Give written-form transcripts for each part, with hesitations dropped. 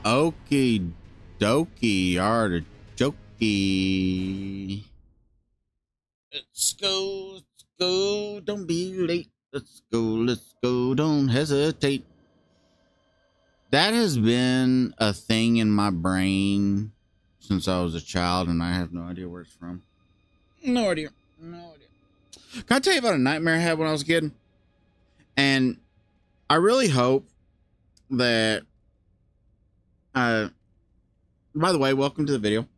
Okie dokie, artichoke. Let's go, don't be late. Let's go, don't hesitate. That has been a thing in my brain since I was a child, and I have no idea where it's from. No idea. No idea. Can I tell you about a nightmare I had when I was a kid? And I really hope that by the way, welcome to the video.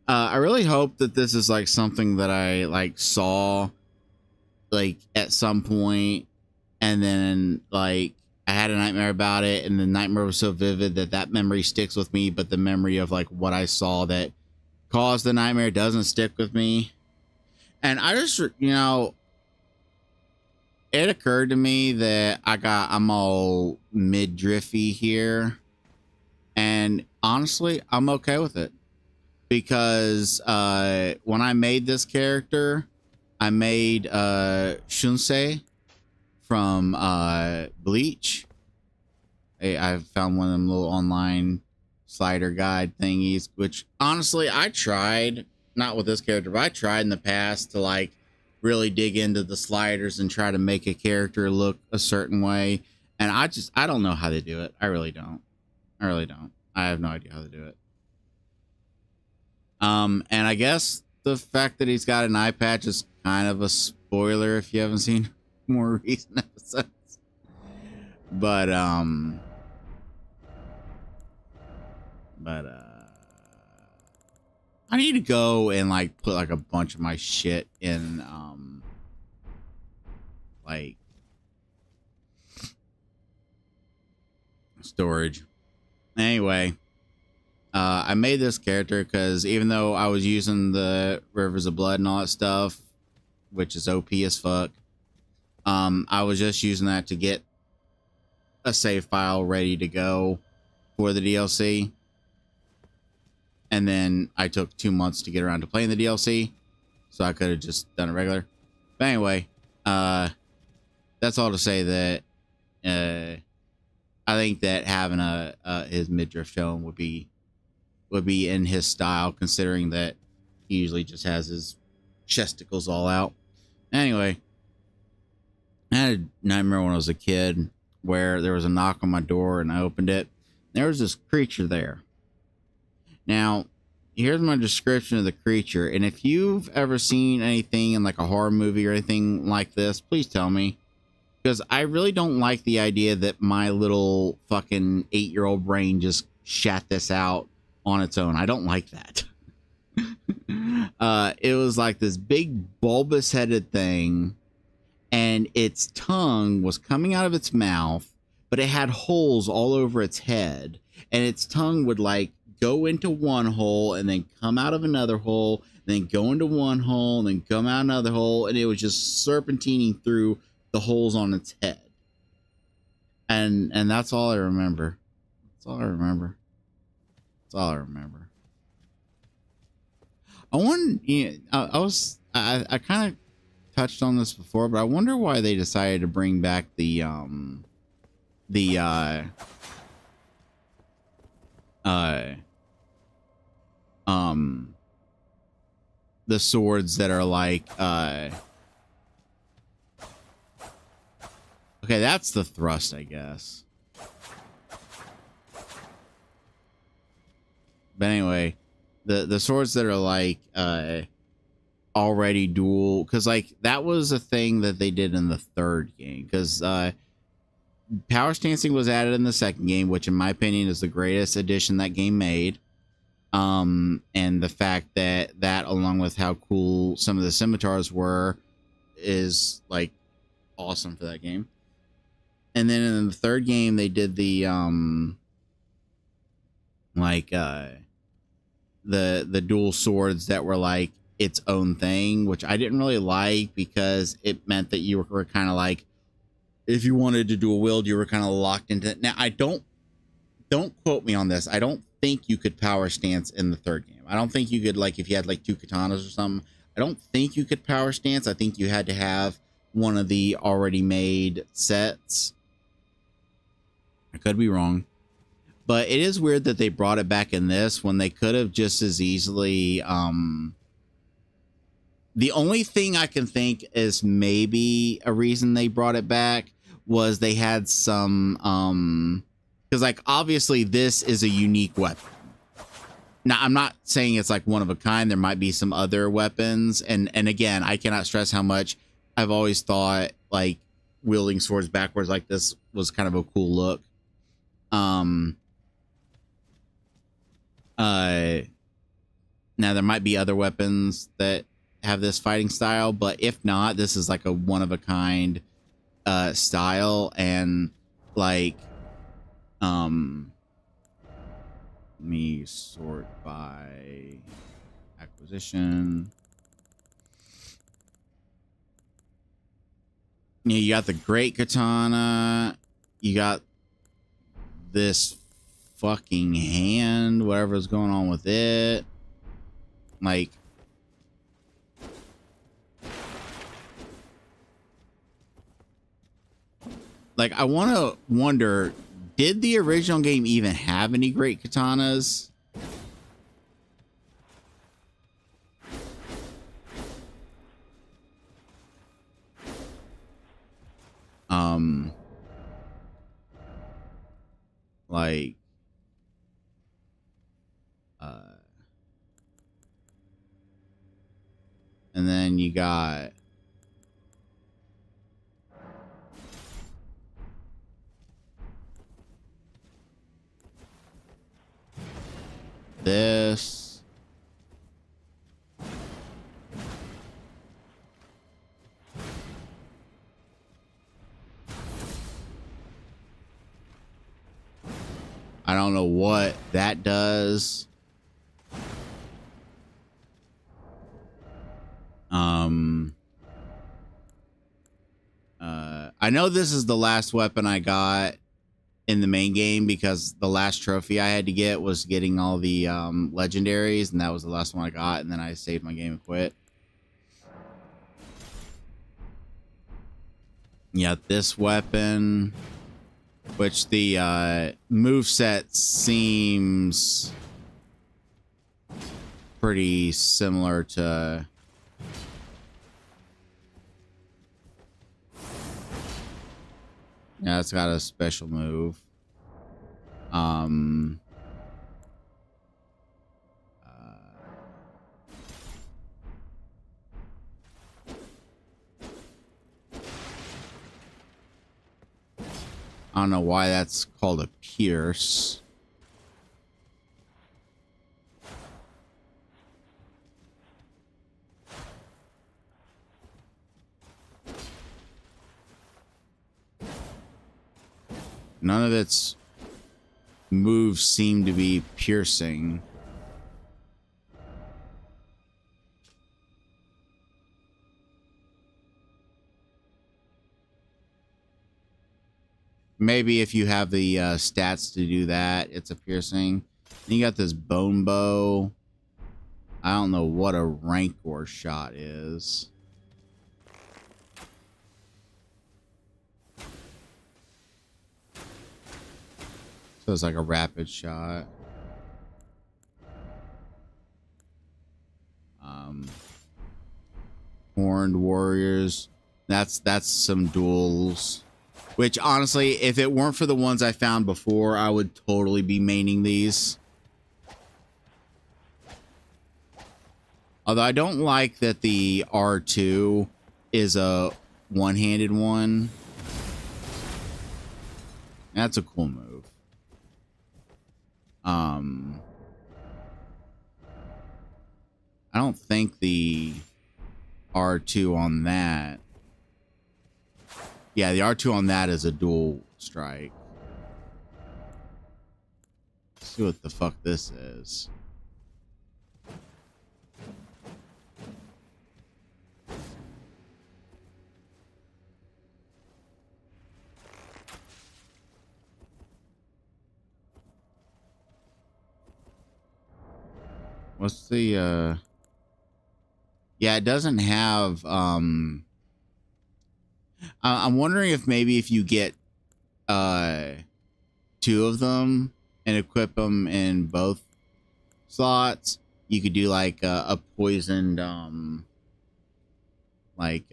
I really hope that this is like something that I like saw like at some point, and then like I had a nightmare about it, and the nightmare was so vivid that that memory sticks with me, but the memory of like what I saw that caused the nightmare doesn't stick with me. And I just, it occurred to me that I'm all midriffy here, and honestly, I'm okay with it. Because when I made this character, I made Shunsui from Bleach. I found one of them little online slider guide thingies, which honestly I tried, not with this character, but I tried in the past to like really dig into the sliders and try to make a character look a certain way. And I don't know how to do it. I really don't. I have no idea how to do it. And I guess the fact that he's got an eye patch is kind of a spoiler if you haven't seen more recent episodes. But I need to go and like put like a bunch of my shit in like storage. Anyway, I made this character because even though I was using the Rivers of Blood and all that stuff, which is OP as fuck, I was just using that to get a save file ready to go for the DLC. And then I took 2 months to get around to playing the DLC, so I could have just done it regular. But anyway, that's all to say that I think that having his midriff shown would be in his style, considering that he usually just has his chesticles all out. Anyway, I had a nightmare when I was a kid where there was a knock on my door and I opened it. There was this creature there. Now, here's my description of the creature, and if you've ever seen anything in like a horror movie or anything like this, please tell me, because I really don't like the idea that my little fucking 8-year-old brain just shat this out on its own. I don't like that. It was like this big bulbous headed thing, and its tongue was coming out of its mouth, but it had holes all over its head, and its tongue would like go into one hole and then come out of another hole, then go into one hole and then come out another hole, and it was just serpentining through the holes on its head. And that's all I remember. That's all I remember. That's all I remember. I wonder, I kind of touched on this before, but I wonder why they decided to bring back the swords that are like okay, that's the thrust, I guess. But anyway, the swords that are like already dual, because like that was a thing that they did in the third game, because power stancing was added in the second game, which in my opinion is the greatest addition that game made. And the fact that along with how cool some of the scimitars were is like awesome for that game. And then in the third game they did the the dual swords that were like its own thing, which I didn't really like, because it meant that you were kind of like, if you wanted to dual wield, you were kind of locked into it. Now, I don't quote me on this. I don't think you could power stance in the third game. I don't think you could, like, if you had like 2 katanas or something, I don't think you could power stance. I think you had to have one of the already made sets. I could be wrong. But it is weird that they brought it back in this when they could have just as easily. The only thing I can think is maybe a reason they brought it back was they had some because like obviously this is a unique weapon. Now I'm not saying it's like one of a kind. There might be some other weapons, and again, I cannot stress how much I've always thought like wielding swords backwards like this was kind of a cool look. Now there might be other weapons that have this fighting style, but if not, this is like a one of a kind style. And like let me sort by acquisition. Yeah, you got the great katana, you got this fucking hand, whatever's going on with it. Like I want to wonder, did the original game even have any great katanas? Like and then you got this. I don't know what that does. I know this is the last weapon I got in the main game because the last trophy I had to get was getting all the legendaries, and that was the last one I got, and then I saved my game and quit. Yeah, this weapon, which the moveset seems pretty similar to yeah, it's got a special move. I don't know why that's called a pierce. None of its moves seem to be piercing. Maybe if you have the stats to do that, it's a piercing. Then you got this bone bow. I don't know what a rancor shot is. So it's like a rapid shot. Horned warriors. That's some duels. Which honestly, if it weren't for the ones I found before, I would totally be maining these. Although I don't like that the R2 is a one-handed one. That's a cool move. I don't think the R2 on that. Yeah, the R2 on that is a dual strike. Let's see what the fuck this is. What's the yeah, it doesn't have I'm wondering if maybe if you get 2 of them, and equip them in both slots. You could do like a poisoned like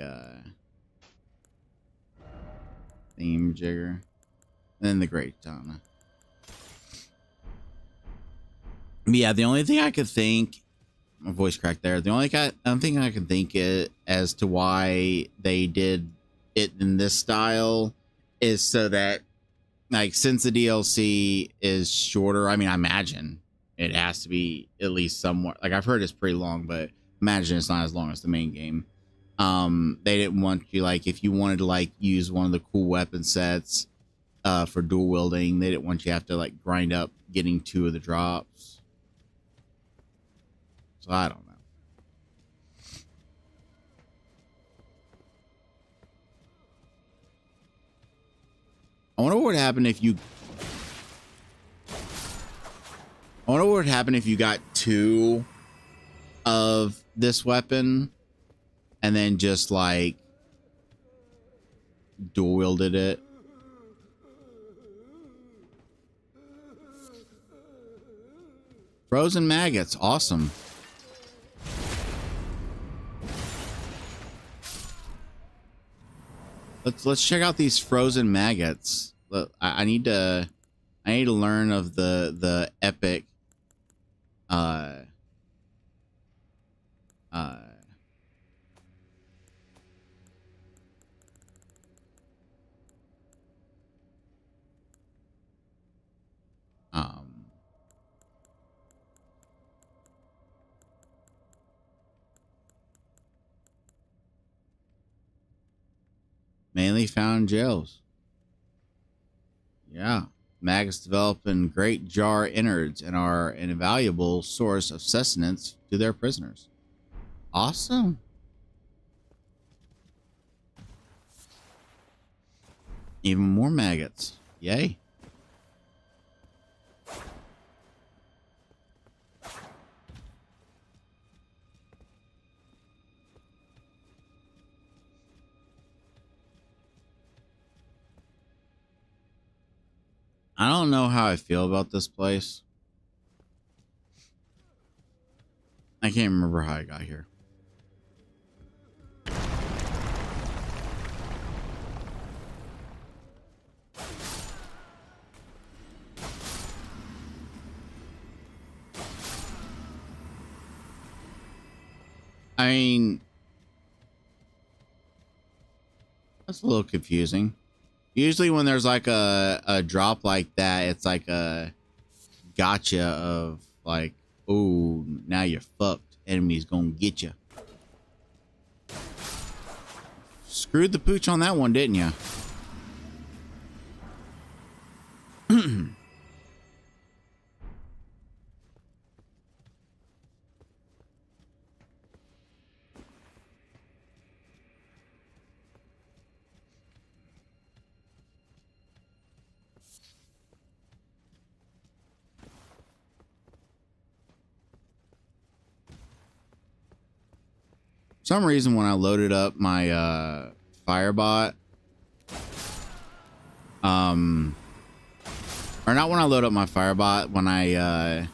theme jigger, and then the great katana. Yeah, the only thing I could think, my voice cracked there. The only thing I can think as to why they did it in this style is so that, like, since the DLC is shorter, I mean, I imagine it has to be at least somewhat, like, I've heard it's pretty long, but imagine it's not as long as the main game. They didn't want you, like, if you wanted to, like, use one of the cool weapon sets for dual wielding, they didn't want you to have to, like, grind up getting 2 of the drops. So I don't know. I wonder what would happen if you got 2 of this weapon and then just like dual wielded it. Frozen maggots, awesome. Let's check out these frozen maggots. Look, I need to learn of the epic mainly found in jails. Yeah. Maggots develop in great jar innards and are an invaluable source of sustenance to their prisoners. Awesome. Even more maggots. Yay. I don't know how I feel about this place. I can't remember how I got here. I mean, that's a little confusing. Usually when there's like a drop like that, it's like a gotcha of like, oh, now you're fucked. Enemy's gonna get you. Screwed the pooch on that one, didn't you? For some reason, when I loaded up my Firebot, or not when I loaded up my Firebot, when I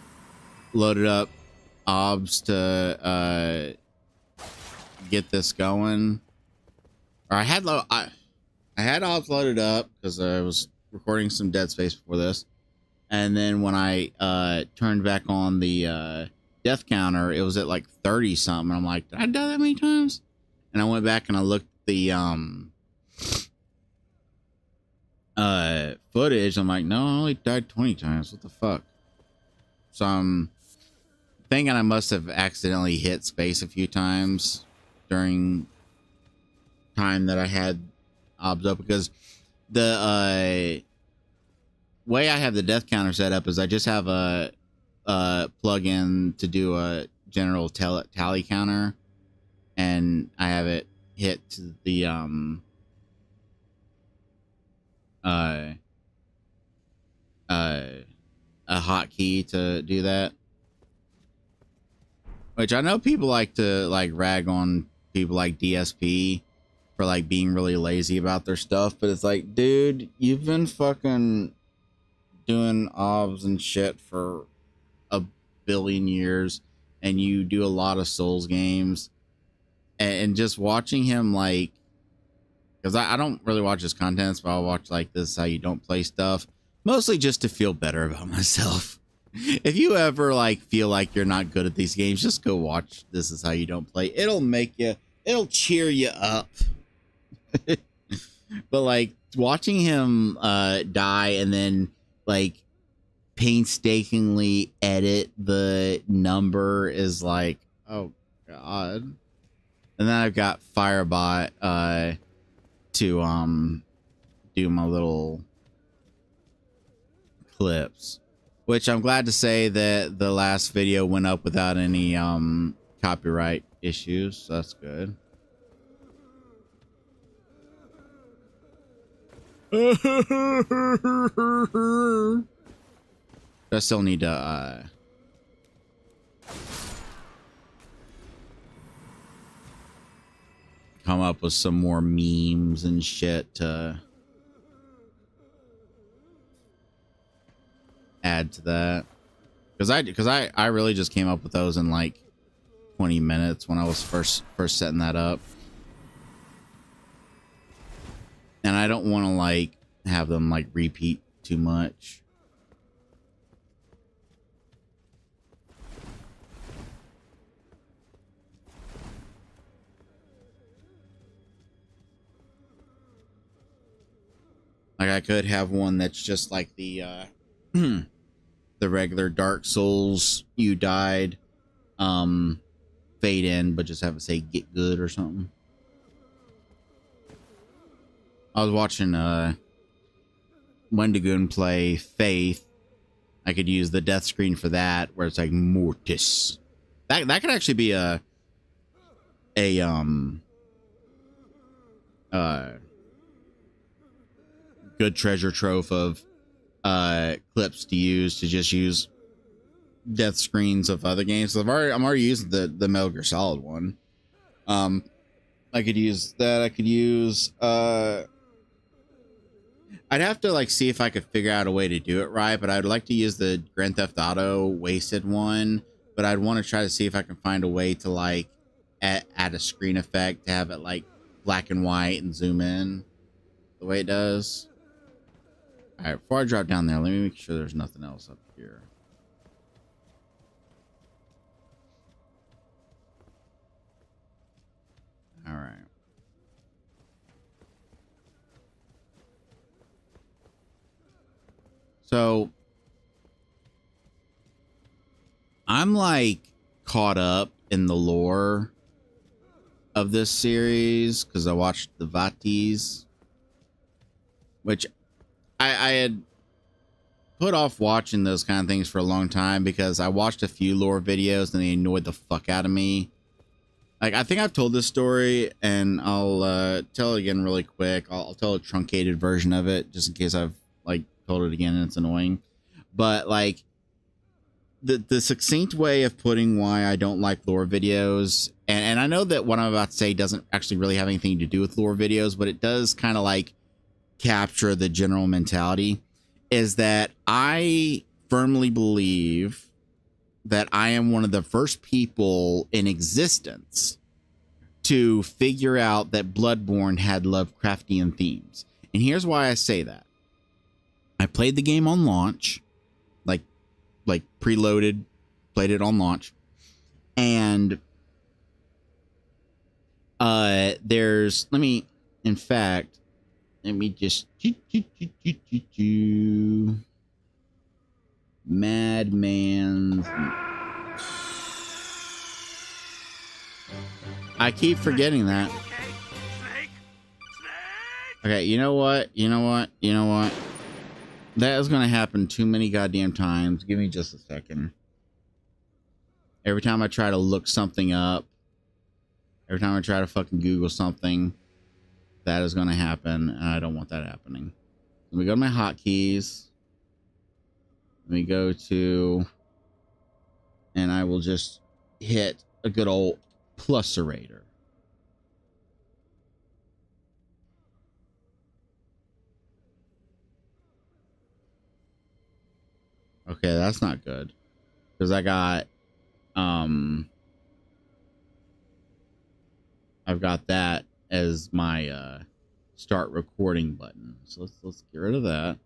loaded up OBS to get this going, or I had OBS loaded up because I was recording some Dead Space before this, and then when I turned back on the death counter, it was at like 30 something. I'm like, did I die that many times? And I went back and I looked at the footage. I'm like, no, I only died 20 times. What the fuck? So I'm thinking I must have accidentally hit space a few times during time that I had OBS up, because the way I have the death counter set up is I just have a plug-in to do a general tally counter, and I have it hit to the a hotkey to do that. Which I know people like to like rag on people like DSP for like being really lazy about their stuff, but it's like, dude, you've been fucking doing obs and shit for a billion years, and you do a lot of Souls games, and just watching him, like, because I don't really watch his contents, but I'll watch like This Is How You Don't Play stuff, mostly just to feel better about myself. If you ever like feel like you're not good at these games, just go watch This Is How You Don't Play. It'll cheer you up. But like watching him die and then like painstakingly edit the number is like, oh god. And then I've got Firebot to do my little clips, which I'm glad to say that the last video went up without any copyright issues, so that's good. I still need to come up with some more memes and shit to add to that, because I really just came up with those in like 20 minutes when I was first setting that up, and I don't want to like have them like repeat too much. Like I could have one that's just like the the regular Dark Souls, you died, fade in, but just have it say get good or something. I was watching Wendigoon play Faith. I could use the death screen for that, where it's like Mortis. That could actually be a good treasure trove of clips to use, to just use death screens of other games. So I'm already using the Metal Gear Solid one. I could use that. I could use I'd have to like see if I could figure out a way to do it right, but I'd like to use the Grand Theft Auto Wasted one, but I'd want to try to see if I can find a way to like add a screen effect to have it like black and white and zoom in the way it does. All right, before I drop down there, let me make sure there's nothing else up here. All right. So I'm like caught up in the lore of this series because I watched the Vatis, which I had put off watching those kind of things for a long time because I watched a few lore videos and they annoyed the fuck out of me. Like, I think I've told this story, and I'll tell it again really quick. I'll tell a truncated version of it just in case I've like told it again and it's annoying. But like the succinct way of putting why I don't like lore videos, and I know that what I'm about to say doesn't actually really have anything to do with lore videos, but it does kind of like capture the general mentality, is that I firmly believe that I am one of the first people in existence to figure out that Bloodborne had Lovecraftian themes. And here's why I say that. I played the game on launch, like preloaded, played it on launch. And there's, let me just Madman's. I keep forgetting that. Okay, you know what? That is gonna happen too many goddamn times. Give me just a second. Every time I try to look something up, every time I try to fucking Google something, that is gonna happen, and I don't want that happening. Let me go to my hotkeys. Let me go to, and I will just hit a good old pluserator. Okay, that's not good. Because I got I've got that as my start recording button. So let's get rid of that.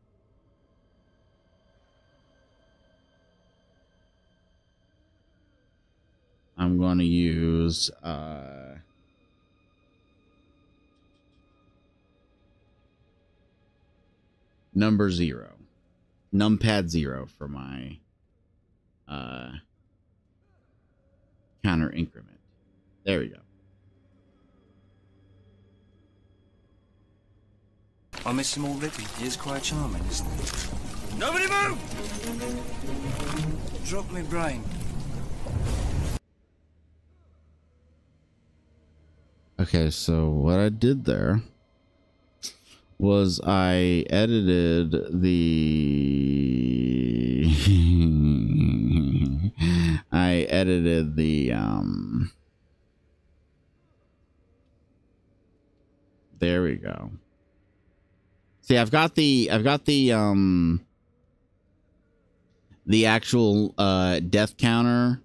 I'm going to use number 0. Numpad 0 for my counter increment. There we go. I miss him already. He is quite charming, isn't he? Nobody move! Drop me brain. Okay, so what I did there was I edited the there we go. See, I've got the actual death counter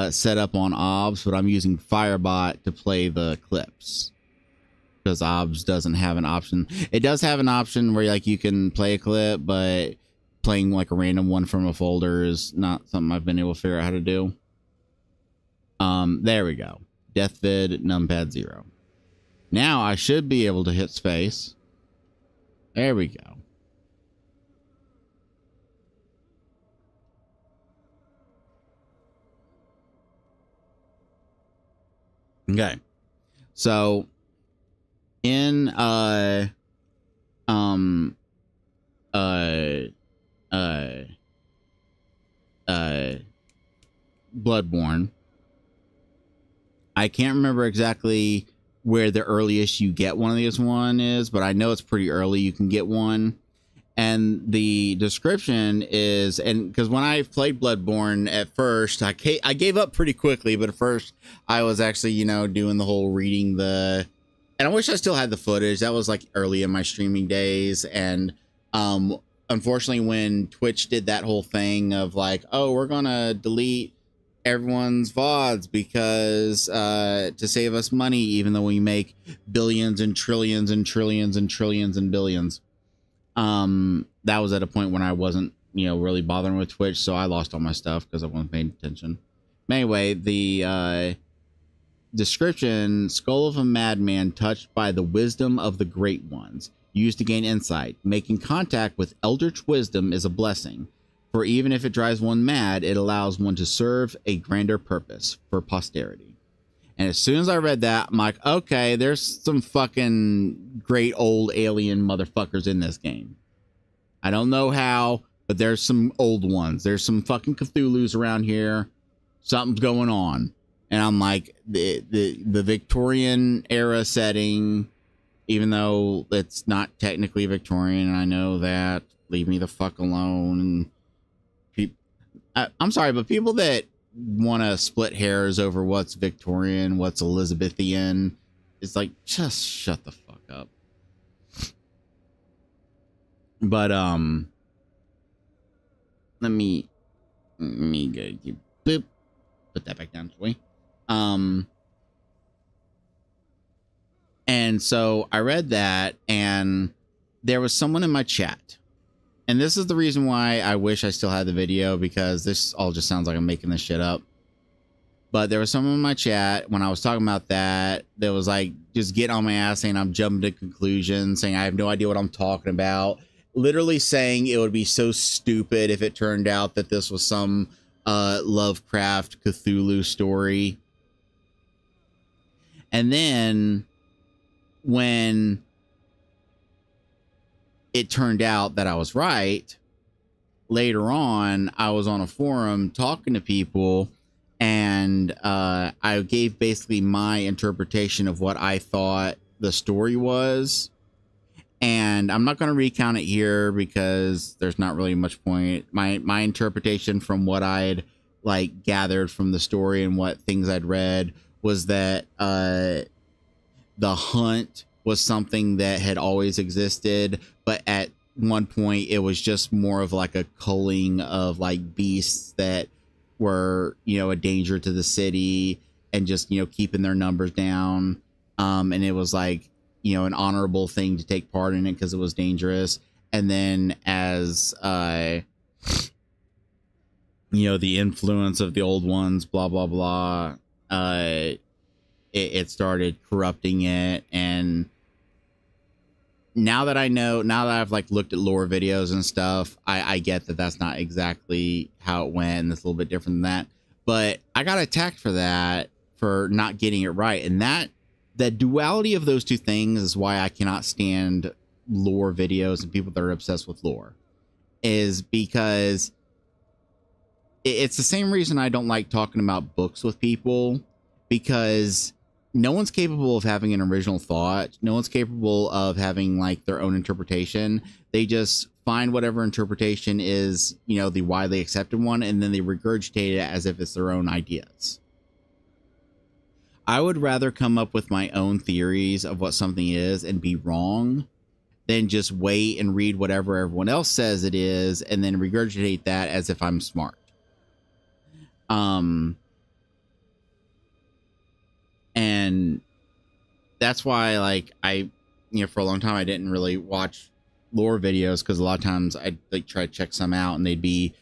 set up on OBS, but I'm using Firebot to play the clips because OBS doesn't have an option. It does have an option where like you can play a clip, but playing like a random one from a folder is not something I've been able to figure out how to do. There we go. Deathvid numpad 0. Now I should be able to hit space. There we go. Okay. So in Bloodborne, I can't remember exactly where the earliest you get one of these one is, but I know it's pretty early you can get one. And the description is, and because when I played Bloodborne at first, I gave up pretty quickly, but at first I was actually, you know, doing the whole reading the, and I wish I still had the footage. That was like early in my streaming days. And unfortunately, when Twitch did that whole thing of like, oh, we're going to delete everyone's VODs because to save us money, even though we make billions and trillions and trillions and trillions and billions. That was at a point when I wasn't, you know, really bothering with Twitch, so I lost all my stuff because I wasn't paying attention. But anyway, the description: skull of a madman touched by the wisdom of the great ones, used to gain insight. Making contact with eldritch wisdom is a blessing, for even if it drives one mad, it allows one to serve a grander purpose for posterity. And as soon as I read that, I'm like, okay, there's some fucking great old alien motherfuckers in this game. I don't know how, but there's some old ones. There's some fucking Cthulhu's around here. Something's going on. And I'm like, the Victorian era setting, even though it's not technically Victorian, and I know that, leave me the fuck alone. And I'm sorry, but people that want to split hairs over what's Victorian, what's Elizabethan, it's like, just shut the fuck up. But let me go boop, put that back down, toy. And so I read that, and there was someone in my chat. And this is the reason why I wish I still had the video, because this all just sounds like I'm making this shit up. But there was someone in my chat when I was talking about that was like, just getting on my ass saying I'm jumping to conclusions, saying I have no idea what I'm talking about. Literally saying it would be so stupid if it turned out that this was some Lovecraft Cthulhu story. And then when it turned out that I was right, later on, I was on a forum talking to people, and I gave basically my interpretation of what I thought the story was. And I'm not going to recount it here because there's not really much point. My interpretation from what I'd like gathered from the story and what things I'd read was that the hunt was something that had always existed, but at one point it was just more of like a culling of like beasts that were, you know, a danger to the city and just, you know, keeping their numbers down. And it was like, you know, an honorable thing to take part in it because it was dangerous. And then as you know, the influence of the old ones, blah blah blah, it started corrupting it. And now that I know, now that I've like looked at lore videos and stuff, I get that that's not exactly how it went, and it's a little bit different than that. But I got attacked for that, for not getting it right. And that, the duality of those two things is why I cannot stand lore videos and people that are obsessed with lore, is because it's the same reason I don't like talking about books with people, because no one's capable of having an original thought. No one's capable of having like their own interpretation. They just find whatever interpretation is, you know, the widely accepted one, and then they regurgitate it as if it's their own ideas. I would rather come up with my own theories of what something is and be wrong than just wait and read whatever everyone else says it is and then regurgitate that as if I'm smart. And that's why, like, I, you know, for a long time I didn't really watch lore videos, because a lot of times I'd like try to check some out and they'd be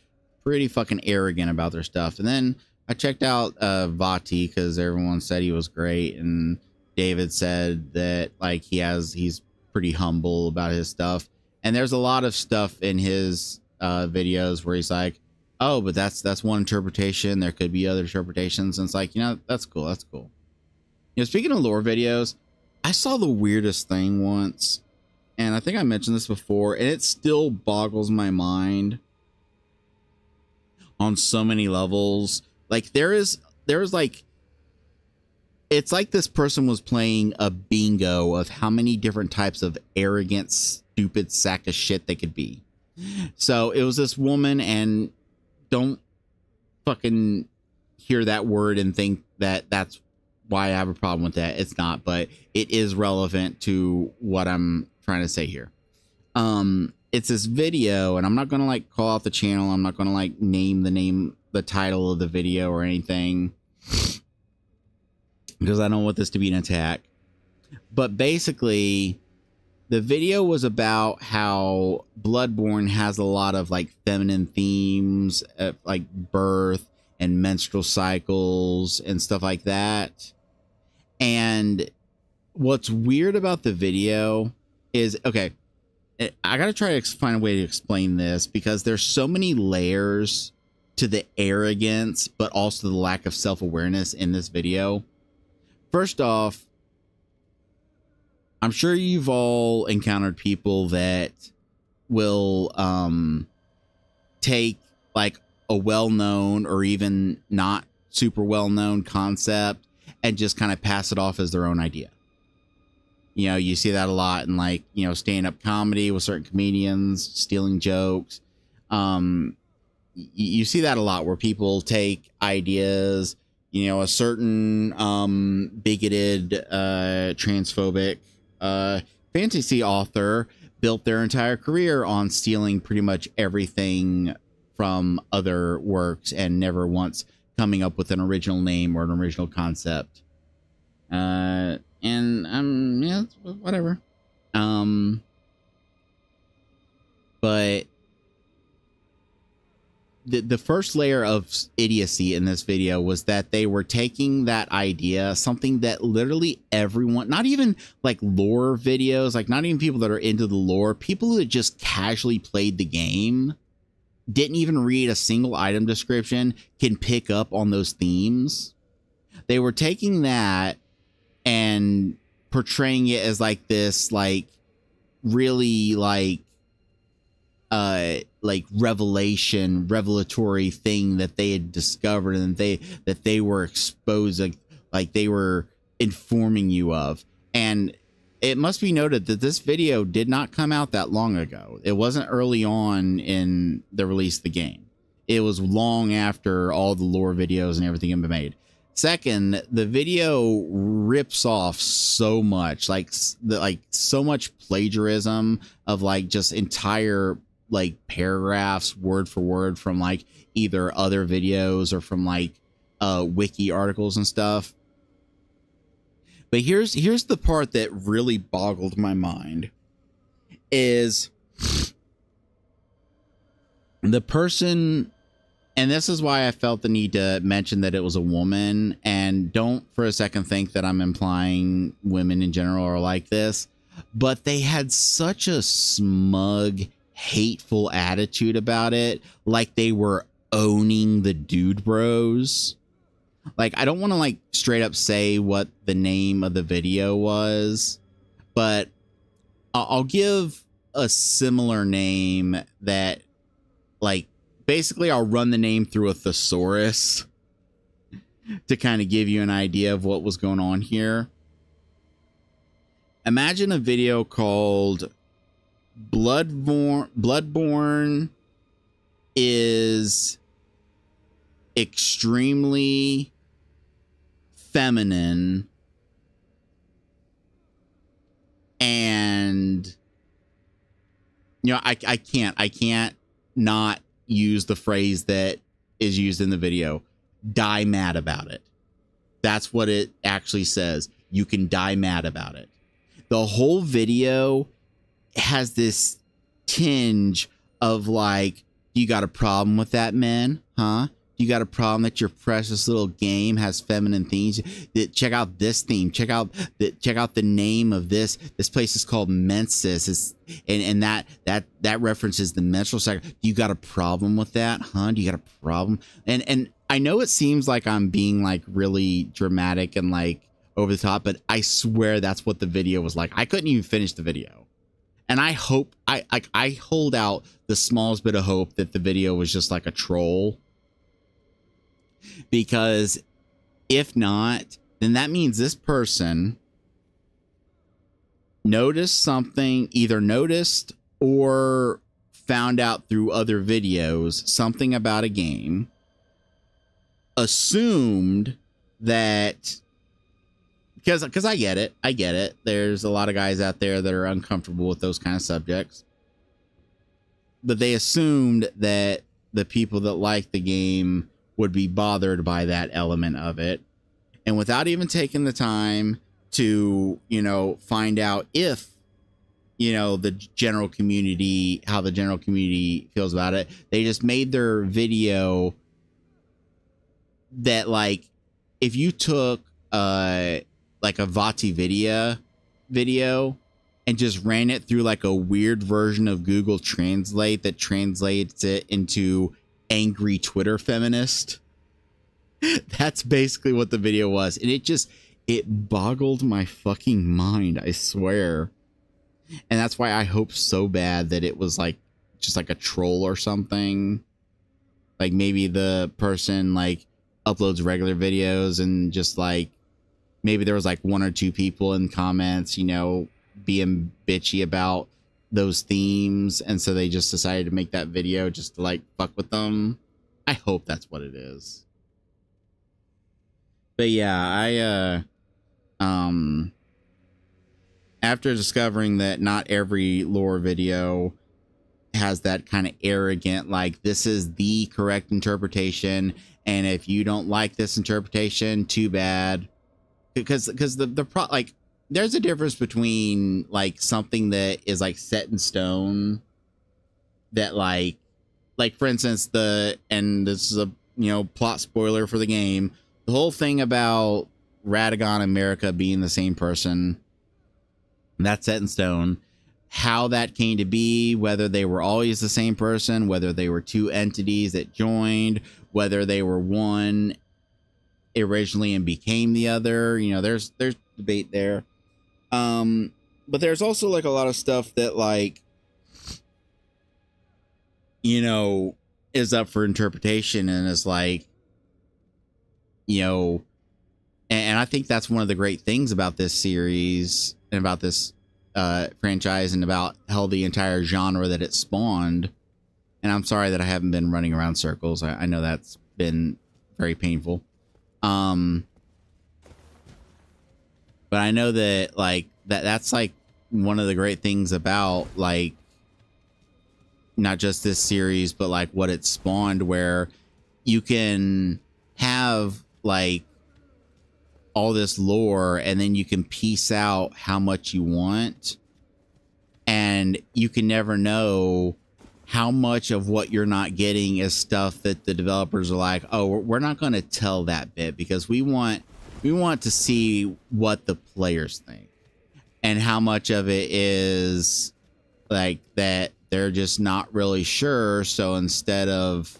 pretty fucking arrogant about their stuff. And then I checked out Vati, because everyone said he was great, and David said that like he's pretty humble about his stuff. And there's a lot of stuff in his videos where he's like, oh, but that's one interpretation, there could be other interpretations. And it's like, you know, that's cool, that's cool. You know, speaking of lore videos, I saw the weirdest thing once, and I think I mentioned this before, and it still boggles my mind on so many levels. Like there's like, it's like this person was playing a bingo of how many different types of arrogant, stupid sack of shit they could be. So it was this woman, and don't fucking hear that word and think that that's why I have a problem with that. It's not, but it is relevant to what I'm trying to say here. It's this video, and I'm not going to like call out the channel. I'm not going to like name the title of the video or anything, because I don't want this to be an attack. But basically, the video was about how Bloodborne has a lot of like feminine themes, like birth and menstrual cycles and stuff like that. And what's weird about the video is, okay, I gotta try to find a way to explain this, because there's so many layers to the arrogance, but also the lack of self-awareness in this video. First off, I'm sure you've all encountered people that will take like a well-known or even not super well-known concept and just kind of pass it off as their own idea. You know, you see that a lot in like, you know, stand-up comedy with certain comedians stealing jokes. You see that a lot where people take ideas, you know, a certain bigoted, transphobic fantasy author built their entire career on stealing pretty much everything from other works and never once coming up with an original name or an original concept. And yeah, whatever. But the first layer of idiocy in this video was that they were taking that idea, something that literally everyone, not even like lore videos, like not even people that are into the lore, people that just casually played the game, didn't even read a single item description, can pick up on those themes. They were taking that and portraying it as like this, like really like revelatory thing that they had discovered, and that they were exposing, like they were informing you of. And it must be noted that this video did not come out that long ago. It wasn't early on in the release of the game. It was long after all the lore videos and everything had been made. Second, the video rips off so much, like so much plagiarism of like just entire like paragraphs word for word from like either other videos or from like wiki articles and stuff. But here's the part that really boggled my mind is the person, and this is why I felt the need to mention that it was a woman, and don't for a second think that I'm implying women in general are like this, but they had such a smug, hateful attitude about it, like they were owning the dude bros. Like, I don't want to like straight up say what the name of the video was, but I'll give a similar name that, like, basically I'll run the name through a thesaurus to kind of give you an idea of what was going on here. Imagine a video called Bloodborne is extremely feminine and, you know, I can't not use the phrase that is used in the video. Die mad about it. That's what it actually says. You can die mad about it. The whole video has this tinge of like, you got a problem with that, man? Huh? You got a problem that your precious little game has feminine themes? Check out this theme. Check out the name of this. This place is called Menses. And that references the menstrual cycle. You got a problem with that, huh? Do you got a problem? And I know it seems like I'm being like really dramatic and like over the top, but I swear that's what the video was like. I couldn't even finish the video. And I hope I hold out the smallest bit of hope that the video was just like a troll. Because if not, then that means this person noticed something, either noticed or found out through other videos, something about a game, assumed that, because I get it. There's a lot of guys out there that are uncomfortable with those kind of subjects. But they assumed that the people that like the game would be bothered by that element of it. And without even taking the time to, you know, find out if, you know, the general community, how the general community feels about it, they just made their video that, like, if you took like a Vati video and just ran it through like a weird version of Google Translate that translates it into angry Twitter feminist. That's basically what the video was. And it boggled my fucking mind, I swear. And that's why I hope so bad that it was like just like a troll or something. Like maybe the person like uploads regular videos and just like maybe there was like one or two people in comments, you know, being bitchy about those themes, and so they just decided to make that video just to like fuck with them. I hope that's what it is. But yeah, after discovering that not every lore video has that kind of arrogant, like, this is the correct interpretation, and if you don't like this interpretation, too bad. Because like, there's a difference between like something that is like set in stone, that like for instance, and this is a, you know, plot spoiler for the game, the whole thing about Radagon and America being the same person, that's set in stone. How that came to be, whether they were always the same person, whether they were two entities that joined, whether they were one originally and became the other, you know, there's debate there. But there's also like a lot of stuff that, like, you know, is up for interpretation and is like, you know, and I think that's one of the great things about this series and about this franchise and about how the entire genre that it spawned. And I'm sorry that I haven't been running around circles. I know that's been very painful. But I know that like that's like one of the great things about like not just this series, but like what it spawned, where you can have like all this lore and then you can piece out how much you want, and you can never know how much of what you're not getting is stuff that the developers are like, oh, we're not going to tell that bit because we want to see what the players think, and how much of it is like that they're just not really sure. So instead of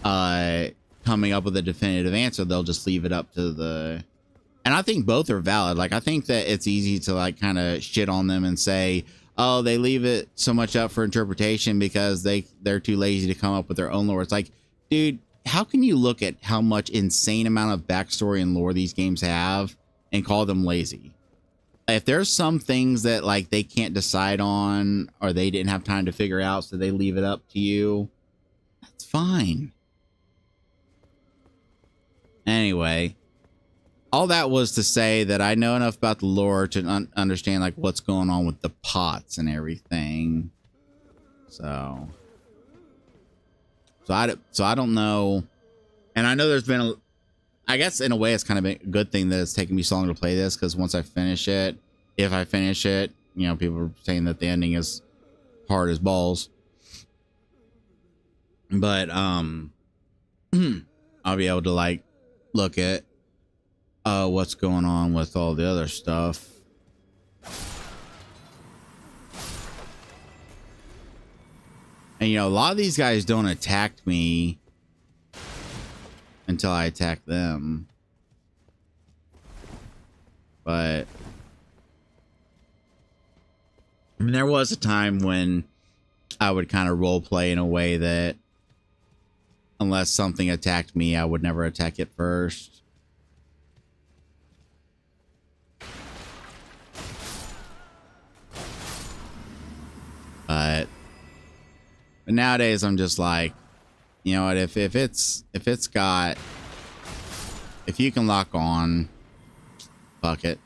coming up with a definitive answer, they'll just leave it up to the. And I think both are valid. Like, I think that it's easy to like kind of shit on them and say, oh, they leave it so much up for interpretation because they're too lazy to come up with their own lore. It's like, dude, how can you look at how much insane amount of backstory and lore these games have and call them lazy? If there's some things that like they can't decide on or they didn't have time to figure out, so they leave it up to you, that's fine. Anyway, all that was to say that I know enough about the lore to understand like what's going on with the pots and everything. So I don't know. And I know there's been I guess in a way it's kind of a good thing that it's taken me so long to play this, because once I finish it, if I finish it, you know, people are saying that the ending is hard as balls. But I'll be able to like look at what's going on with all the other stuff. And you know, a lot of these guys don't attack me until I attack them. But I mean, there was a time when I would kind of role play in a way that unless something attacked me, I would never attack it first. But nowadays I'm just like, you know what, if you can lock on, fuck it.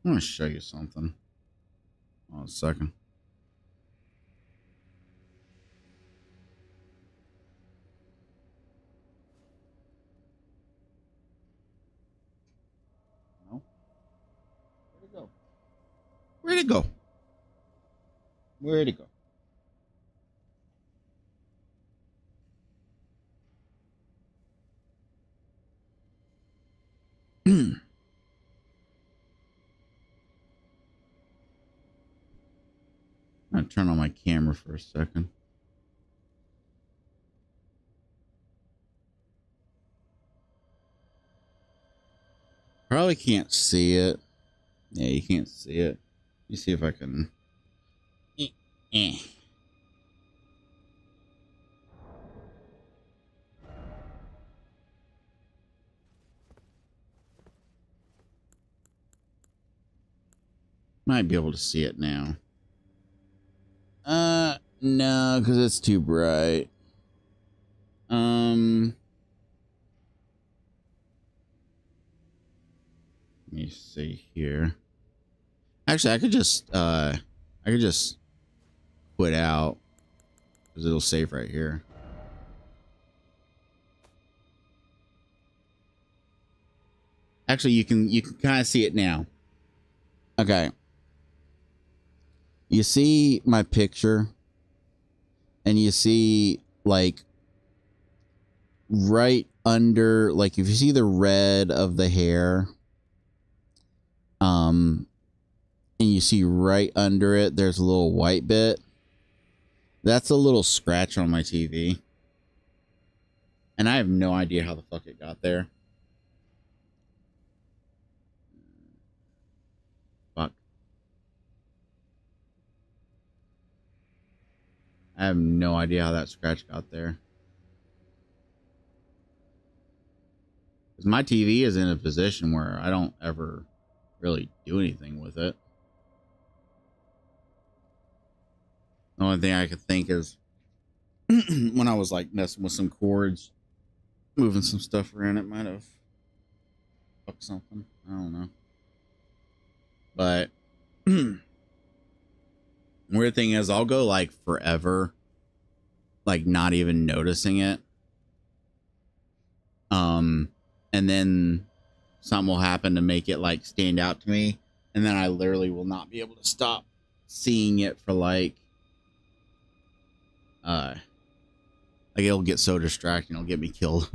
I'm gonna show you something. Hold on a second. No. Where'd it go? Where'd it go? Where'd it go? I'm gonna turn on my camera for a second. Probably can't see it. Yeah, you can't see it. Let me see if I can. Might be able to see it now. No, because it's too bright. Let me see here. Actually, I could just quit out because it'll save right here. Actually, you can kind of see it now. Okay. You see my picture, and you see like right under, like if you see the red of the hair, and you see right under it, there's a little white bit. That's a little scratch on my TV. And I have no idea how the fuck it got there. Fuck. I have no idea how that scratch got there. Because my TV is in a position where I don't ever really do anything with it. only thing I could think is when I was like messing with some cords, moving some stuff around, it might have fucked something. I don't know. But weird thing is, I'll go like forever, like not even noticing it. And then something will happen to make it like stand out to me, and then I literally will not be able to stop seeing it for like it'll get so distracting, it'll get me killed.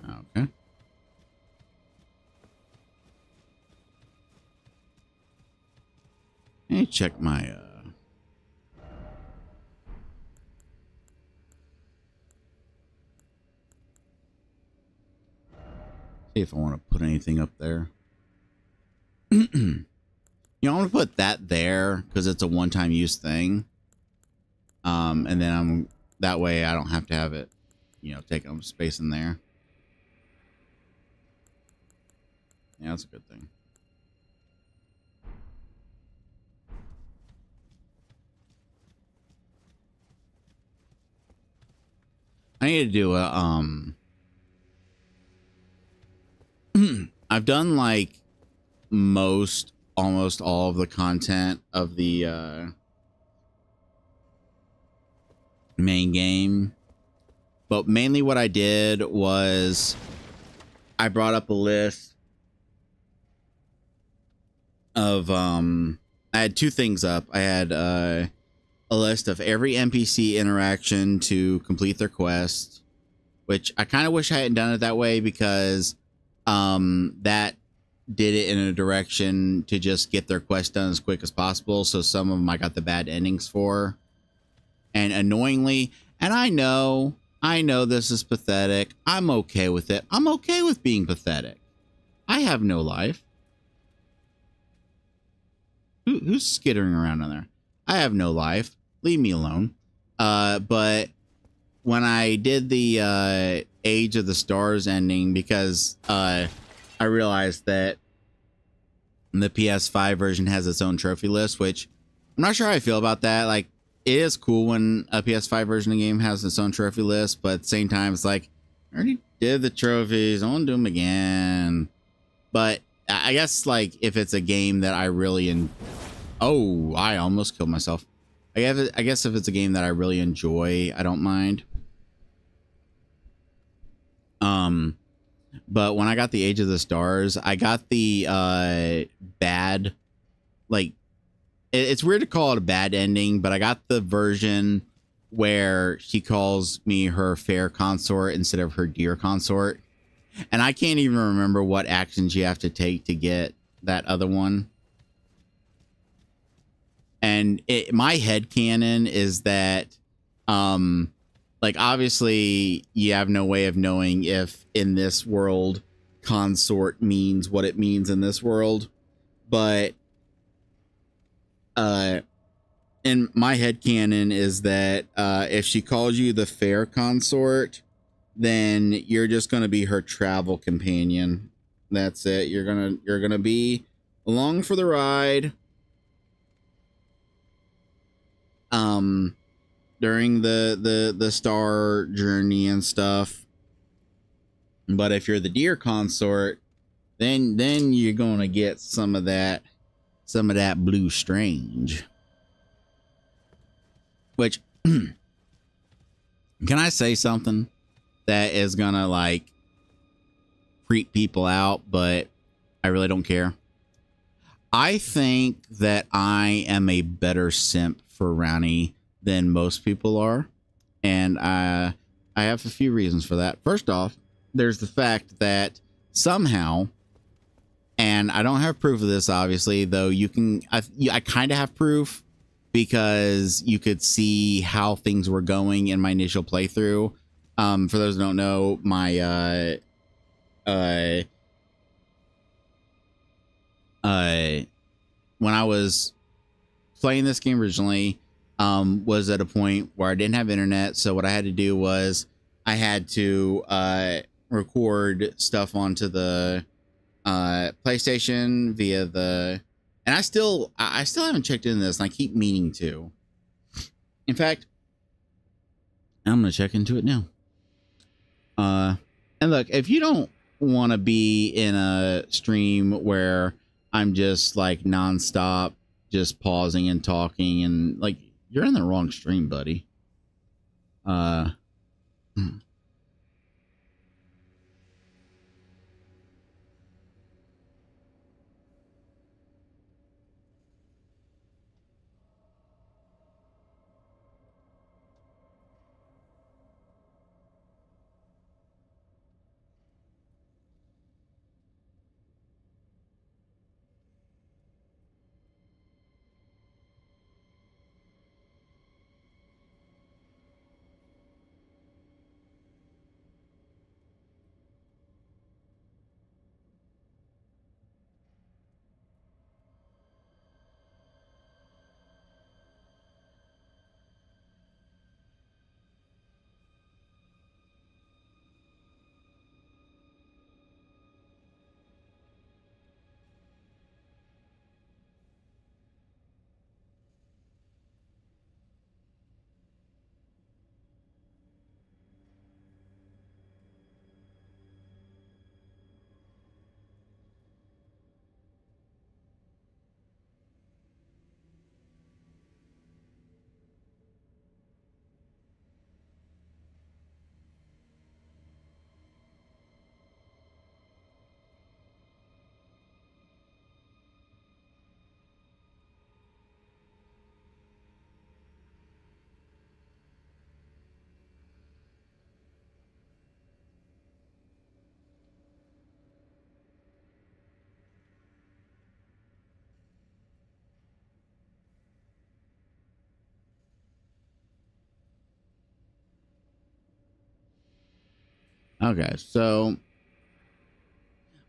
Okay. Let me check my see if I want to put anything up there. You know, I'm gonna put that there because it's a one-time use thing. And then that way I don't have to have it, you know, taking up space in there. Yeah, that's a good thing. I need to do a I've done like almost all of the content of the main game, but mainly what I did was I brought up a list of I had two things up. I had a list of every NPC interaction to complete their quest, which I kind of wish I hadn't done it that way, because that did it in a direction to just get their quest done as quick as possible. So some of them I got the bad endings for. And annoyingly, and I know this is pathetic. I'm okay with it. I'm okay with being pathetic. I have no life. Who's skittering around in there? I have no life. Leave me alone. But when I did the Age of the Stars ending, because I realized that the PS5 version has its own trophy list, which I'm not sure how I feel about that. Like, it is cool when a PS5 version of the game has its own trophy list, but at the same time, it's like, I already did the trophies. I want to do them again. But I guess, like, if it's a game that I really oh, I almost killed myself. I guess if it's a game that I really enjoy, I don't mind. But when I got the Age of the Stars, I got the bad, like, it's weird to call it a bad ending, but I got the version where she calls me her fair consort instead of her dear consort. And I can't even remember what actions you have to take to get that other one. And my headcanon is that, like, obviously you have no way of knowing if in this world consort means what it means in this world. But, in my headcanon is that, if she calls you the fair consort, then you're just going to be her travel companion. That's it. You're going to be along for the ride. During the star journey and stuff. But if you're the deer consort, then you're gonna get some of that blue strange. Which can I say something that is gonna like creep people out, but I really don't care. I think that I am a better simp for Rani than most people are, and I have a few reasons for that. First off, there's the fact that somehow, and I don't have proof of this obviously, though I kind of have proof, because you could see how things were going in my initial playthrough. For those who don't know, my uh, when I was playing this game originally, was at a point where I didn't have internet. So what I had to do was I had to record stuff onto the PlayStation via the, and I still haven't checked into this, and I keep meaning to. In fact, I'm gonna check into it now. And look, if you don't want to be in a stream where I'm just like nonstop, just pausing and talking, and like, you're in the wrong stream, buddy. Okay, so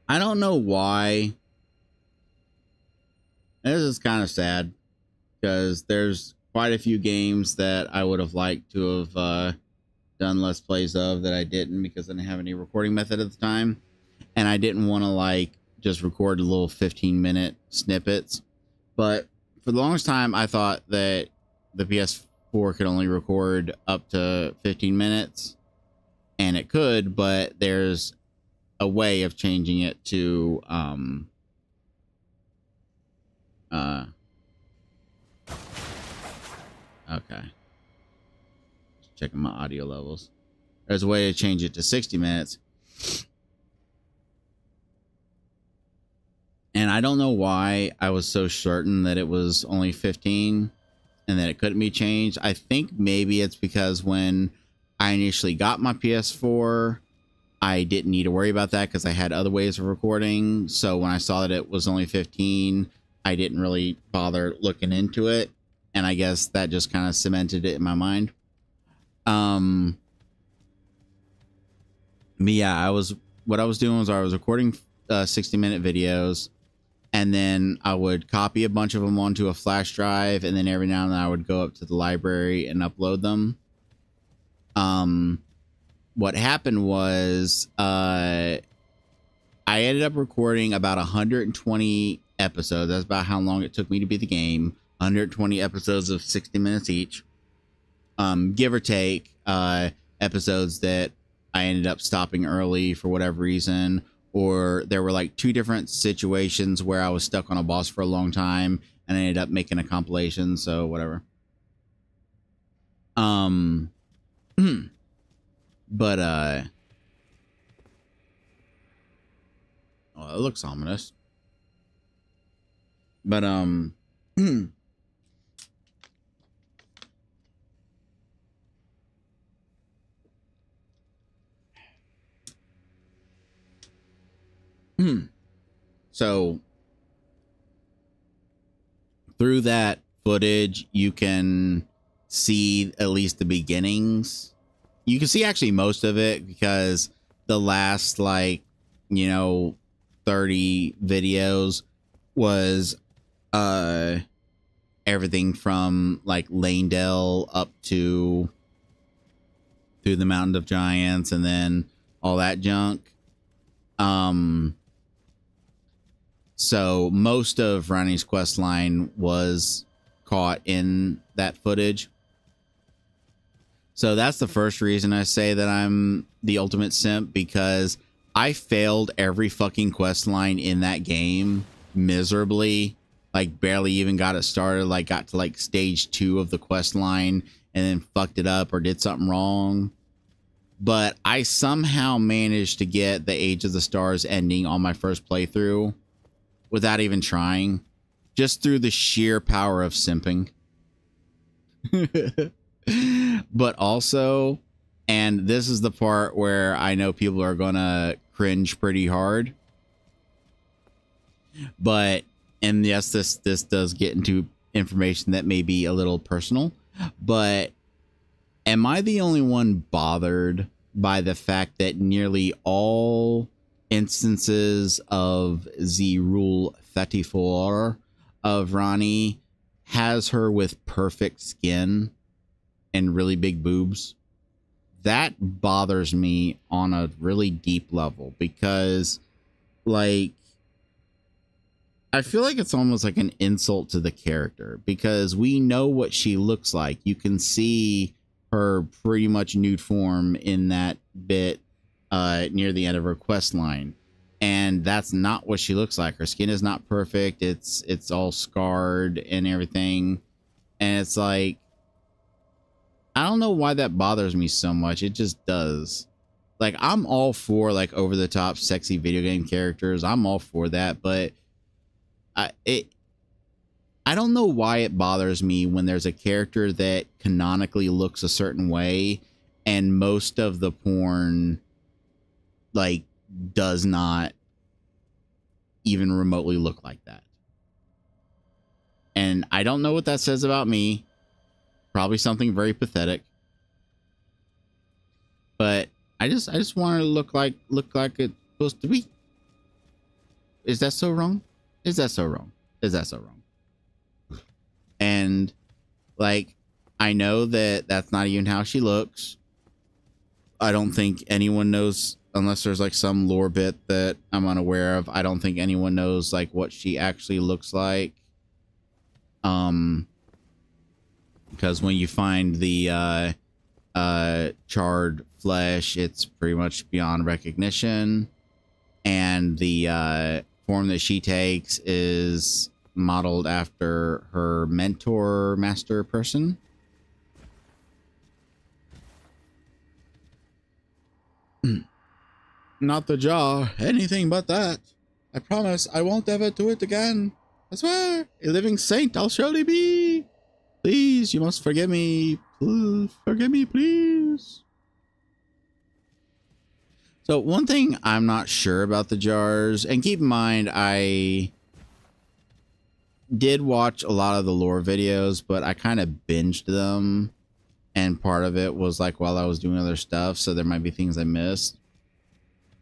I don't know why. This is kind of sad because there's quite a few games that I would have liked to have done Let's Plays of that I didn't because I didn't have any recording method at the time. And I didn't want to like just record little 15-minute snippets. But for the longest time, I thought that the PS4 could only record up to 15 minutes. And it could, but there's a way of changing it to okay. Just checking my audio levels. There's a way to change it to 60 minutes. And I don't know why I was so certain that it was only 15 and that it couldn't be changed. I think maybe it's because when I initially got my PS4, I didn't need to worry about that because I had other ways of recording. So when I saw that it was only 15, I didn't really bother looking into it. And I guess that just kind of cemented it in my mind. But yeah, what I was doing was I was recording 60-minute videos, and then I would copy a bunch of them onto a flash drive, and then every now and then I would go up to the library and upload them. What happened was I ended up recording about 120 episodes. That's about how long it took me to beat the game. 120 episodes of 60 minutes each, give or take episodes that I ended up stopping early for whatever reason, or there were like two different situations where I was stuck on a boss for a long time and I ended up making a compilation. So whatever. But oh, it looks ominous. But so through that footage, you can see at least the beginnings you can see actually most of it because the last like, 30 videos was everything from like Lanedale up to through the Mountain of Giants and then all that junk. So most of Ronnie's quest line was caught in that footage. So that's the first reason I say that I'm the ultimate simp, because I failed every fucking quest line in that game miserably. Like barely even got it started, like got to like stage 2 of the quest line and then fucked it up or did something wrong. But I somehow managed to get the Age of the Stars ending on my first playthrough without even trying, just through the sheer power of simping. But also, and this is the part where I know people are gonna cringe pretty hard, but, and yes, this does get into information that may be a little personal, but am I the only one bothered by the fact that nearly all instances of the Rule 34 of Ronnie has her with perfect skin and really big boobs? That bothers me on a really deep level, because like I feel like it's almost like an insult to the character, because we know what she looks like. You can see her pretty much nude form in that bit near the end of her quest line, and that's not what she looks like. Her skin is not perfect. It's all scarred and everything, and it's like, I don't know why that bothers me so much. It just does. Like, I'm all for like over the top sexy video game characters. I'm all for that, but I don't know why it bothers me when there's a character that canonically looks a certain way and most of the porn like does not even remotely look like that. And I don't know what that says about me. Probably something very pathetic. But I just want to look like it's supposed to be. Is that so wrong? Is that so wrong? Is that so wrong? And like, I know that that's not even how she looks. I don't think anyone knows, unless there's like some lore bit that I'm unaware of. I don't think anyone knows like what she actually looks like. Because when you find the charred flesh, it's pretty much beyond recognition, and the form that she takes is modeled after her mentor master person. Not the jaw, anything but that. I promise I won't ever do it again. I swear, a living saint I'll surely be. Please, you must forgive me. Please, forgive me, please. So one thing I'm not sure about the jars, and keep in mind, I did watch a lot of the lore videos, but I kind of binged them, and part of it was like while I was doing other stuff, so there might be things I missed.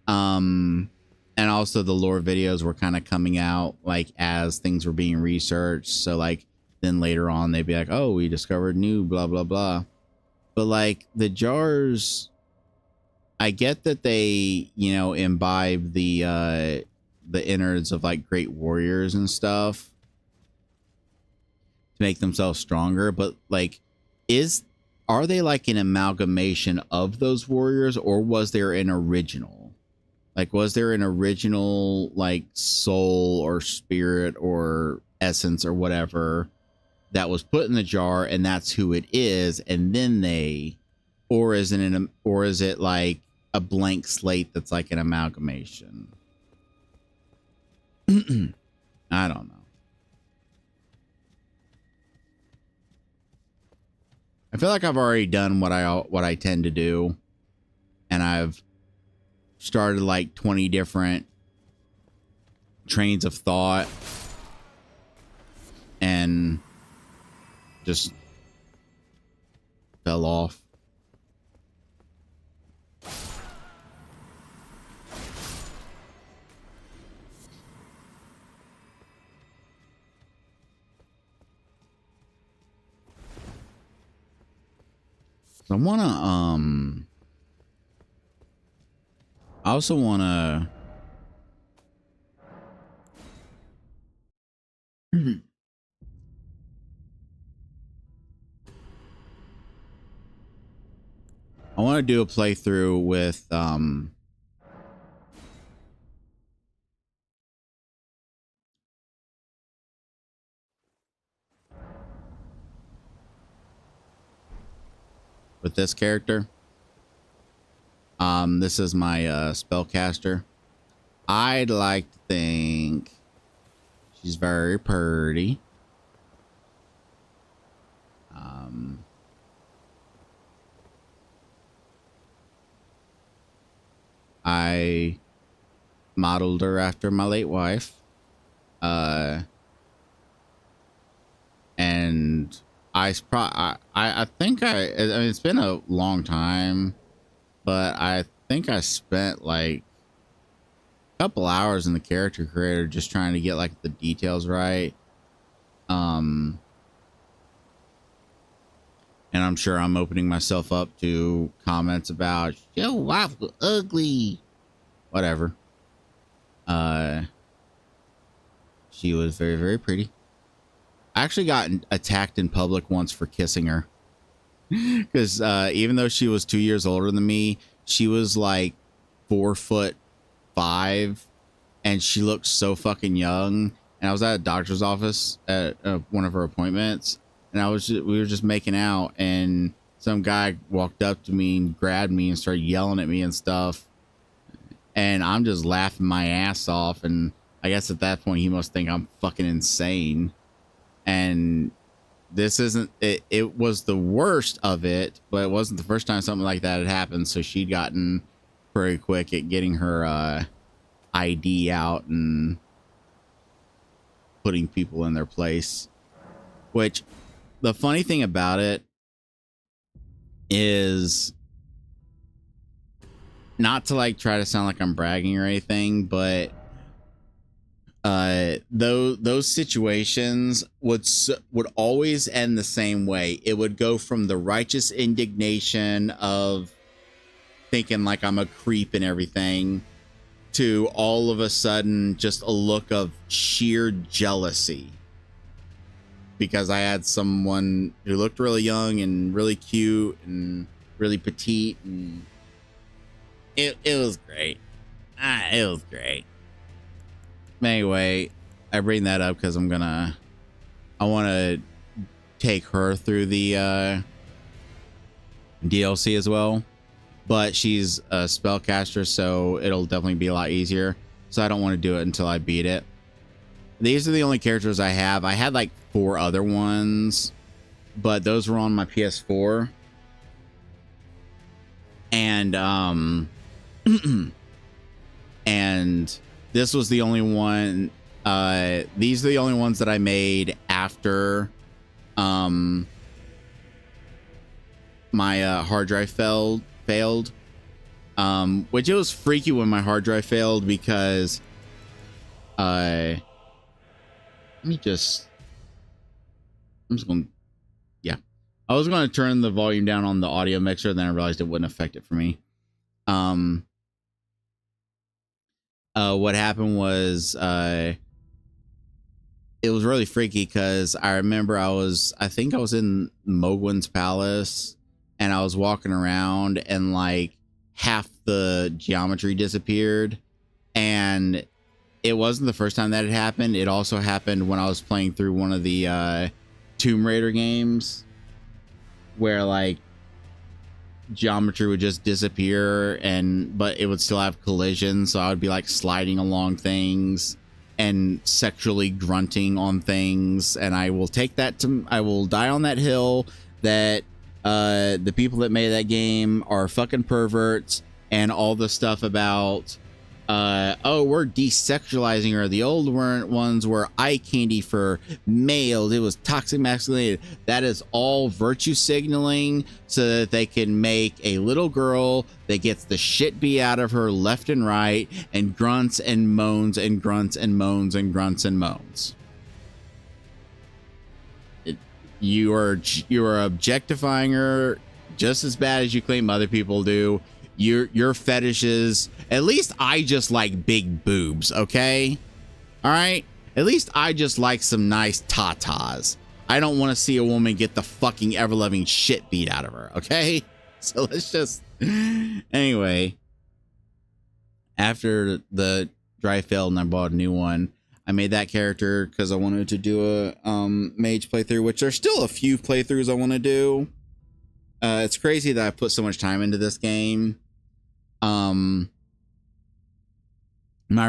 And also the lore videos were kind of coming out like as things were being researched, so like then later on they'd be like, oh, we discovered new blah blah blah. But like the jars, I get that they, you know, imbibe the innards of like great warriors and stuff to make themselves stronger, but like, are they like an amalgamation of those warriors, or was there an original? Like, was there an original like soul or spirit or essence or whatever that was put in the jar, and that's who it is, and then they, or is it like a blank slate that's like an amalgamation? I don't know. I feel like I've already done what I tend to do, and I've started like 20 different trains of thought and just fell off. I wanna I also wanna I wanna do a playthrough with this character. This is my spellcaster. I'd like to think she's very pretty. I modeled her after my late wife. And I think I mean, it's been a long time, but I think I spent like a couple hours in the character creator just trying to get like the details right. And I'm sure I'm opening myself up to comments about your wife was ugly, whatever. She was very, very pretty. I actually got attacked in public once for kissing her because even though she was 2 years older than me, she was like 4'5", and she looked so fucking young. And I was at a doctor's office at one of her appointments, and we were just making out, and some guy walked up to me and grabbed me and started yelling at me and stuff, and I'm just laughing my ass off. And I guess at that point he must think I'm fucking insane. And this isn't it. It was the worst of it, but it wasn't the first time something like that had happened. So she'd gotten pretty quick at getting her ID out and putting people in their place. Which, the funny thing about it is, not to like try to sound like I'm bragging or anything, but those situations would always end the same way. It would go from the righteous indignation of thinking like I'm a creep and everything, to all of a sudden just a look of sheer jealousy because I had someone who looked really young and really cute and really petite, and it was great. It was great. Anyway, I bring that up because I want to take her through the DLC as well, but she's a spellcaster, so it'll definitely be a lot easier. So I don't want to do it until I beat it. These are the only characters I have. I had like 4 other ones, but those were on my PS4. And and this was the only one. These are the only ones that I made after my hard drive failed. Which it was freaky when my hard drive failed because I'm just going, yeah. I was going to turn the volume down on the audio mixer, then I realized it wouldn't affect it for me. What happened was it was really freaky because I remember I think I was in Mogwin's palace and I was walking around and like half the geometry disappeared, and it wasn't the first time that had happened. It also happened when I was playing through one of the Tomb Raider games where like geometry would just disappear, but it would still have collisions, so I would be like sliding along things and sexually grunting on things, and I will die on that hill that the people that made that game are fucking perverts, and all the stuff about oh, we're desexualizing her. The old ones were eye candy for males. It was toxic masculinity. That is all virtue signaling so that they can make a little girl that gets the shit beat out of her left and right and grunts and moans and grunts and moans and grunts and moans. You are objectifying her just as bad as you claim other people do. Your fetishes. At least I just like big boobs, okay? All right? At least I just like some nice tatas. I don't want to see a woman get the fucking ever-loving shit beat out of her, okay? So let's just... Anyway, after the dry failed and I bought a new one, I made that character because I wanted to do a mage playthrough, which there's still a few playthroughs I want to do. It's crazy that I put so much time into this game. My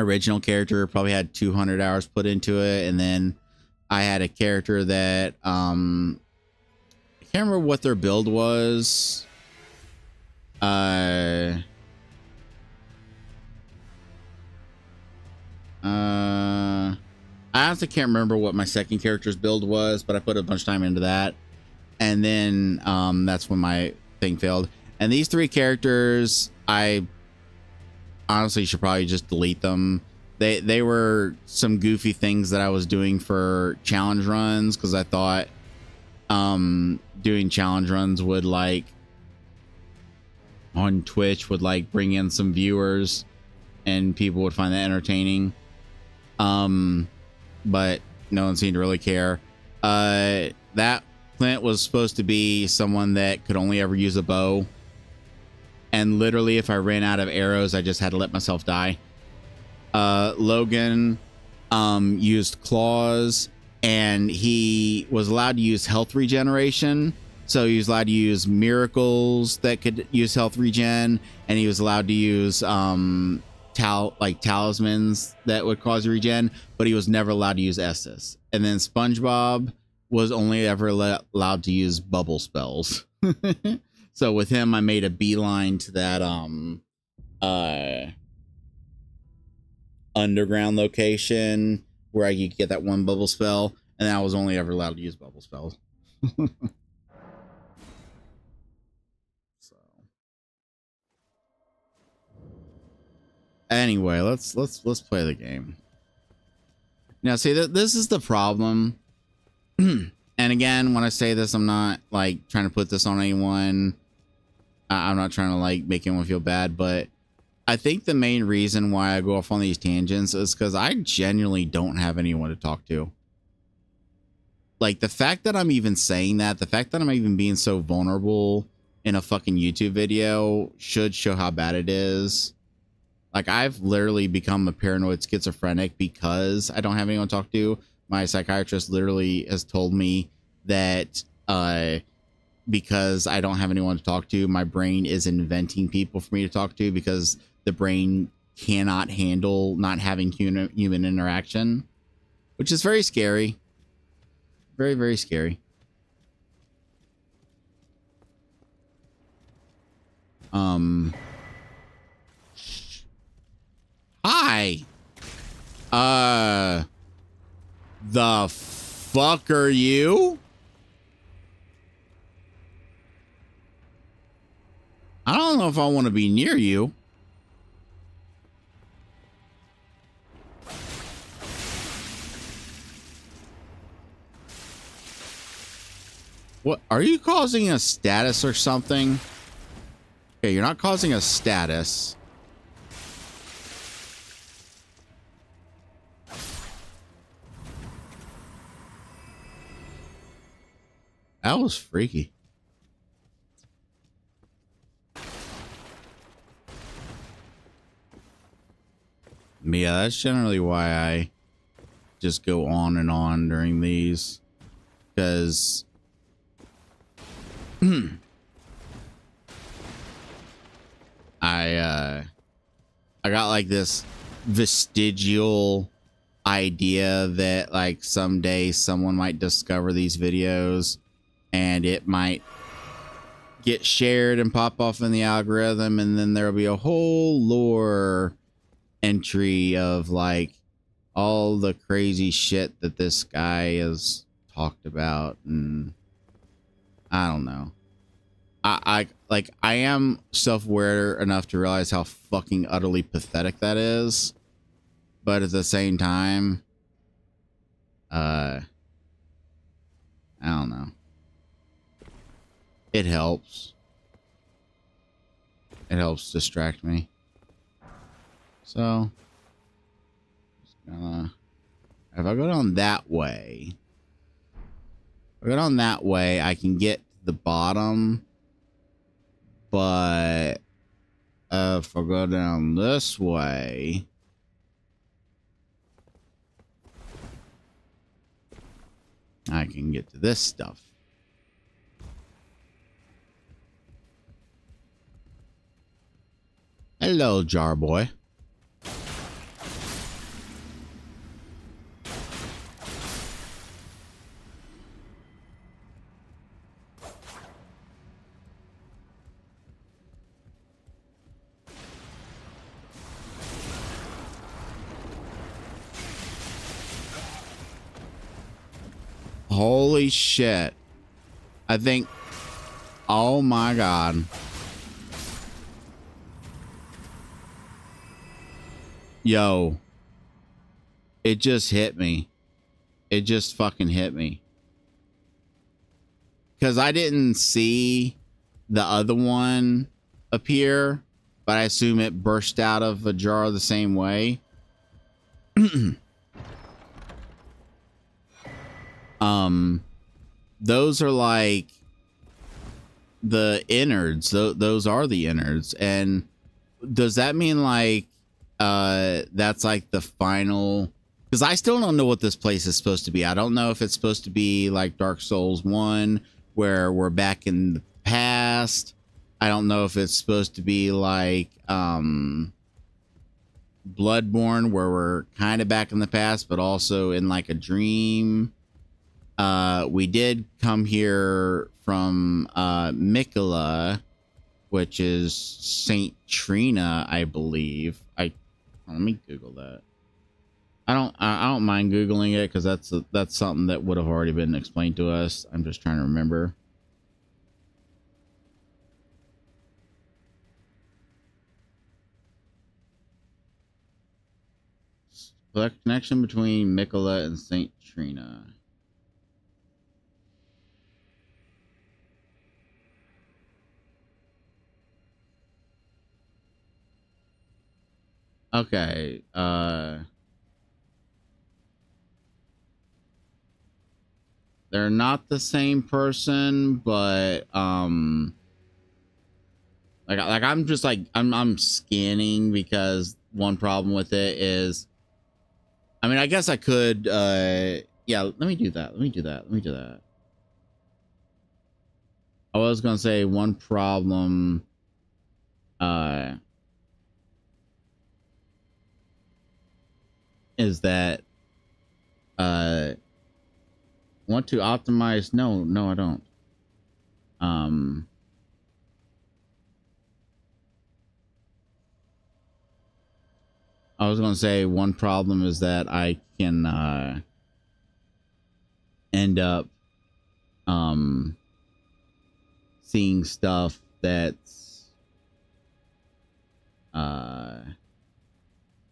original character probably had 200 hours put into it, and then I had a character that I can't remember what their build was. I honestly can't remember what my second character's build was, but I put a bunch of time into that. And then that's when my thing failed. And these three characters, I honestly should probably just delete them. They were some goofy things that I was doing for challenge runs, because I thought doing challenge runs would, like, on Twitch would, like, bring in some viewers and people would find that entertaining. But no one seemed to really care. That Clint was supposed to be someone that could only ever use a bow. And literally, if I ran out of arrows, I just had to let myself die. Logan used claws, and he was allowed to use health regeneration. So he was allowed to use miracles that could use health regen, and he was allowed to use talismans that would cause regen, but he was never allowed to use Estus. And then SpongeBob was only ever allowed to use bubble spells. So with him, I made a beeline to that underground location where I could get that one bubble spell, and I was only ever allowed to use bubble spells. So anyway, let's play the game. Now, see, this is the problem. And again, when I say this, I'm not like trying to put this on anyone. I'm not trying to like make anyone feel bad, but I think the main reason why I go off on these tangents is because I genuinely don't have anyone to talk to. Like, the fact that I'm even saying that, the fact that I'm even being so vulnerable in a fucking YouTube video should show how bad it is. Like, I've literally become a paranoid schizophrenic because I don't have anyone to talk to. My psychiatrist literally has told me that because I don't have anyone to talk to, my brain is inventing people for me to talk to because the brain cannot handle not having human interaction, which is very scary. Very, very scary. Hi. The fuck are you? I don't know if I want to be near you. What? Are you causing a status or something? Okay, you're not causing a status. That was freaky. Yeah, that's generally why I just go on and on during these, because I got like this vestigial idea that like someday someone might discover these videos and it might get shared and pop off in the algorithm, and then there'll be a whole lore entry of like all the crazy shit that this guy has talked about, and I don't know. I am self-aware enough to realize how fucking utterly pathetic that is, but at the same time, I don't know. It helps. It helps distract me. So, just gonna, if I go down that way, if I go down that way, I can get to the bottom. But if I go down this way, I can get to this stuff. Hello, jar boy. Holy shit. I think, oh my God. Yo, it just hit me. It just fucking hit me. Because I didn't see the other one appear, but I assume it burst out of a jar the same way. Those are like the innards. Those are the innards. And does that mean like that's like the final? Because I still don't know what this place is supposed to be. I don't know if it's supposed to be like Dark Souls 1 where we're back in the past. I don't know if it's supposed to be like Bloodborne where we're kind of back in the past but also in like a dream. We did come here from Mikola, which is Saint Trina, I believe. Let me Google that. I don't mind Googling it because that's something that would have already been explained to us. I'm just trying to remember. The connection between Mikola and Saint Trina. Okay, they're not the same person, but like I'm just like I'm scanning because one problem with it is, I mean, I guess I could yeah, let me do that. I was gonna say one problem is that want to optimize. No, I don't. I was gonna say one problem is that I can end up seeing stuff that's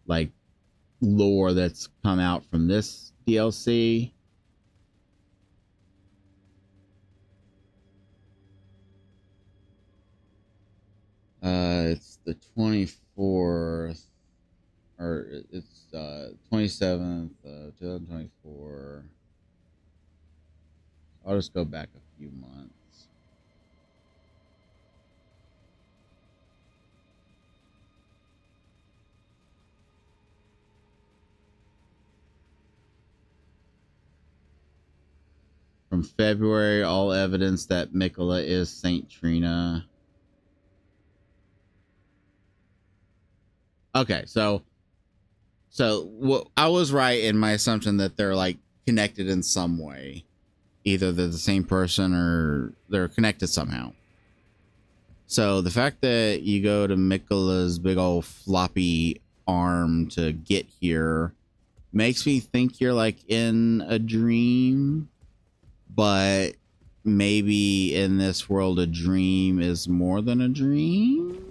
like lore that's come out from this DLC. It's the 24th, or it's 27th, 2024. I'll just go back a few months. From February, all evidence that Mikola is Saint Trina. Okay, so I was right in my assumption that they're like connected in some way. Either they're the same person or they're connected somehow. So the fact that you go to Mikola's big old floppy arm to get here makes me think you're like in a dream, but maybe in this world a dream is more than a dream.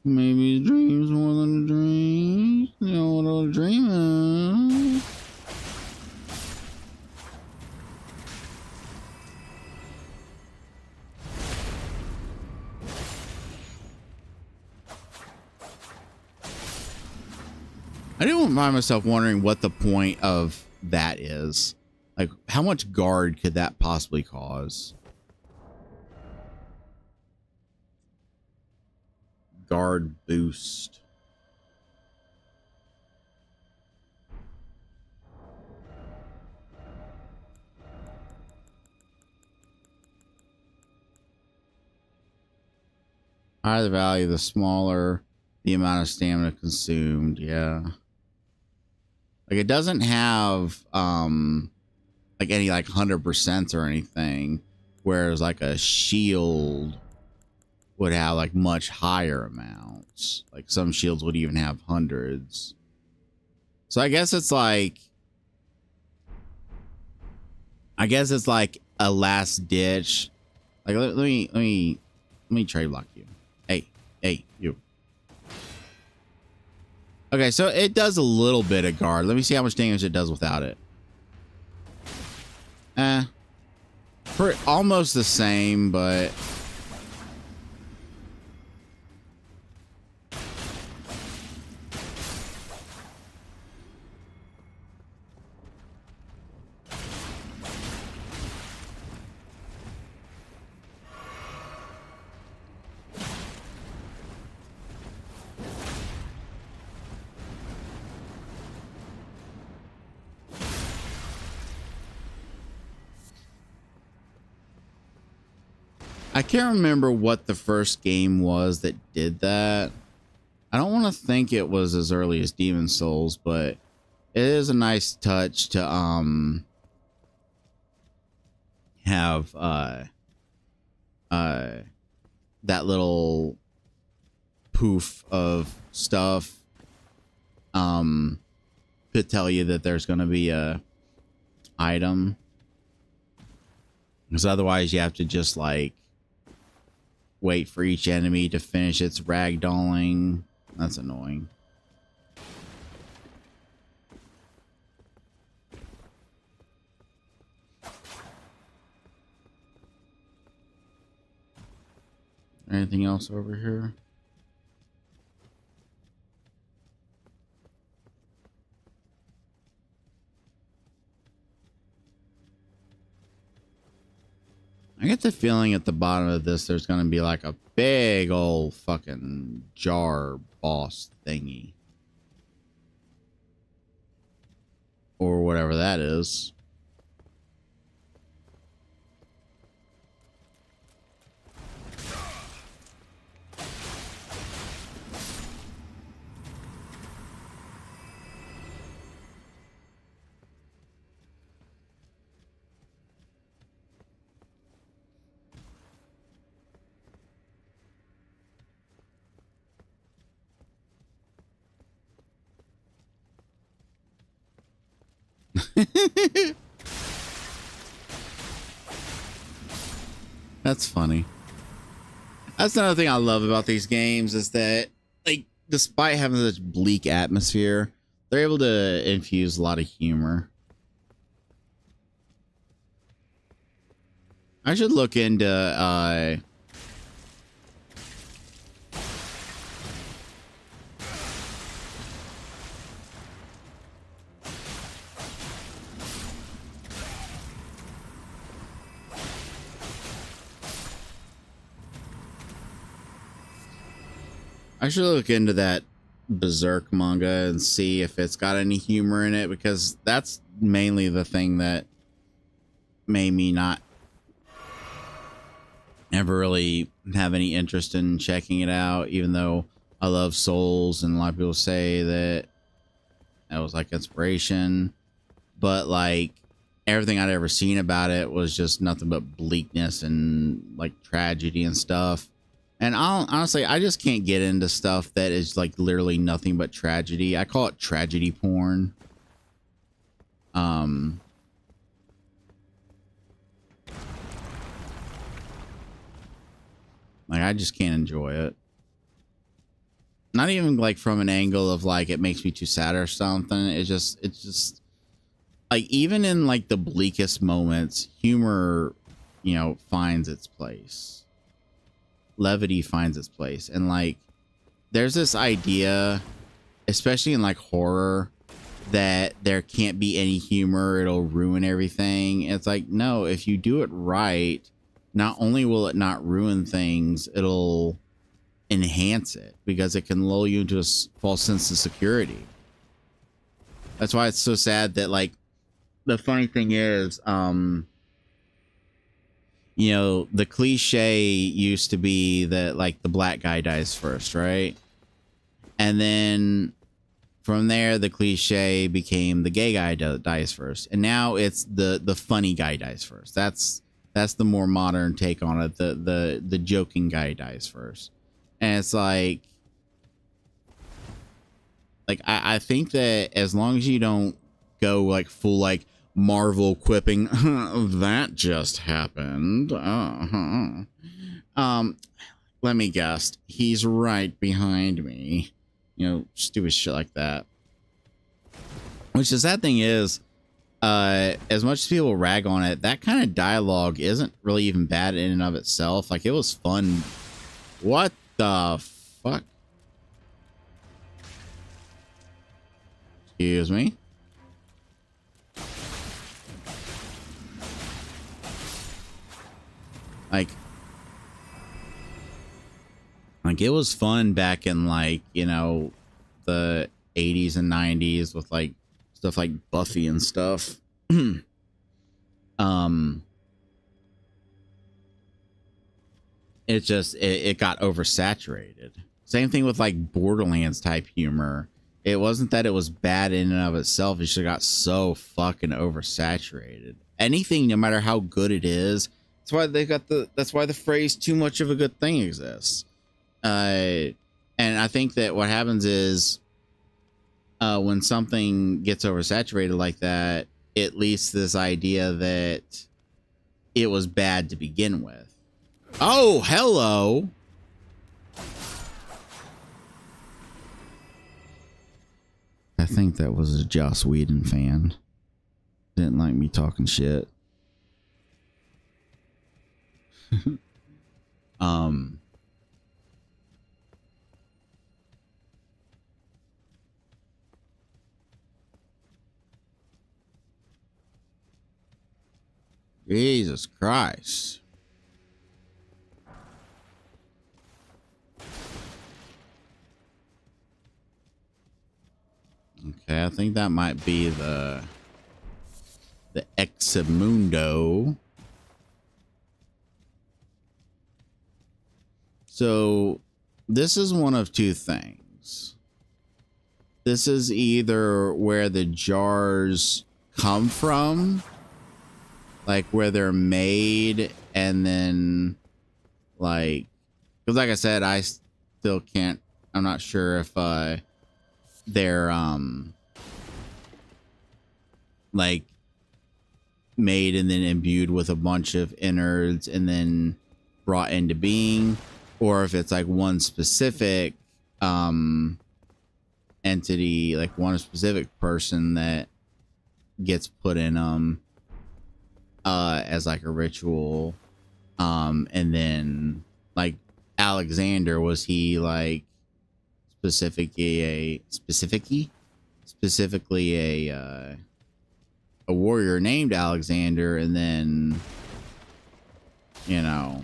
Maybe a dream's more than a dream. You know what a dream is. I do find myself wondering what the point of that is. Like, how much guard could that possibly cause? Guard boost. Higher the value, the smaller the amount of stamina consumed. Yeah. Like, it doesn't have like any like 100% or anything, whereas like a shield would have like much higher amounts. Like some shields would even have hundreds. So I guess it's like a last ditch. Like let me trade block you. Hey, you. Okay, so it does a little bit of guard. Let me see how much damage it does without it. For almost the same, but I can't remember what the first game was that did that. I don't want to think it was as early as Demon Souls, but it is a nice touch to have that little poof of stuff to tell you that there's going to be a item, because otherwise you have to just like wait for each enemy to finish its ragdolling. That's annoying. Anything else over here? I get the feeling at the bottom of this there's going to be like a big old fucking jar boss thingy. Or whatever that is. That's funny. That's another thing I love about these games is that, like, despite having such bleak atmosphere, they're able to infuse a lot of humor. I should look into that Berserk manga and see if it's got any humor in it, because that's mainly the thing that made me not ever really have any interest in checking it out, even though I love Souls and a lot of people say that was like inspiration, but like everything I'd ever seen about it was just nothing but bleakness and like tragedy and stuff. And honestly, I just can't get into stuff that is like literally nothing but tragedy. I call it tragedy porn. Like I just can't enjoy it. Not even like from an angle of like it makes me too sad or something. It's just like even in like the bleakest moments, humor, you know, finds its place. Levity finds its place. And like there's this idea especially in like horror, that there can't be any humor, it'll ruin everything. It's like, no, if you do it right, not only will it not ruin things, it'll enhance it because it can lull you into a false sense of security. That's why it's so sad that, like, the funny thing is, you know, the cliche used to be that like the black guy dies first, right? And then from there, the cliche became the gay guy dies first, and now it's the funny guy dies first. That's the more modern take on it. The joking guy dies first, and it's like I think that as long as you don't go like full like Marvel quipping, that just happened. Let me guess, he's right behind me. You know, stupid shit like that. Which the sad thing is, as much as people rag on it, that kind of dialogue isn't really even bad in and of itself. Like, it was fun. What the fuck? Excuse me. Like it was fun back in, like, you know, the 80s and 90s with like stuff like Buffy and stuff. It got oversaturated. Same thing with like Borderlands type humor. It wasn't that it was bad in and of itself, it just got so fucking oversaturated. Anything, no matter how good it is, that's why the phrase too much of a good thing exists. And I think that what happens is, when something gets oversaturated like that, it leads to this idea that it was bad to begin with. Oh, hello. I think that was a Joss Whedon fan. Didn't like me talking shit. Jesus Christ. Okay, I think that might be the Eximundo. So this is one of two things. This is either where the jars come from, like where they're made, and then like, because like I said, I still can't, I'm not sure if they're like made and then imbued with a bunch of innards and then brought into being, or if it's like one specific entity, like one specific person that gets put in as like a ritual, and then like Alexander, was he like specifically a warrior named Alexander, and then, you know,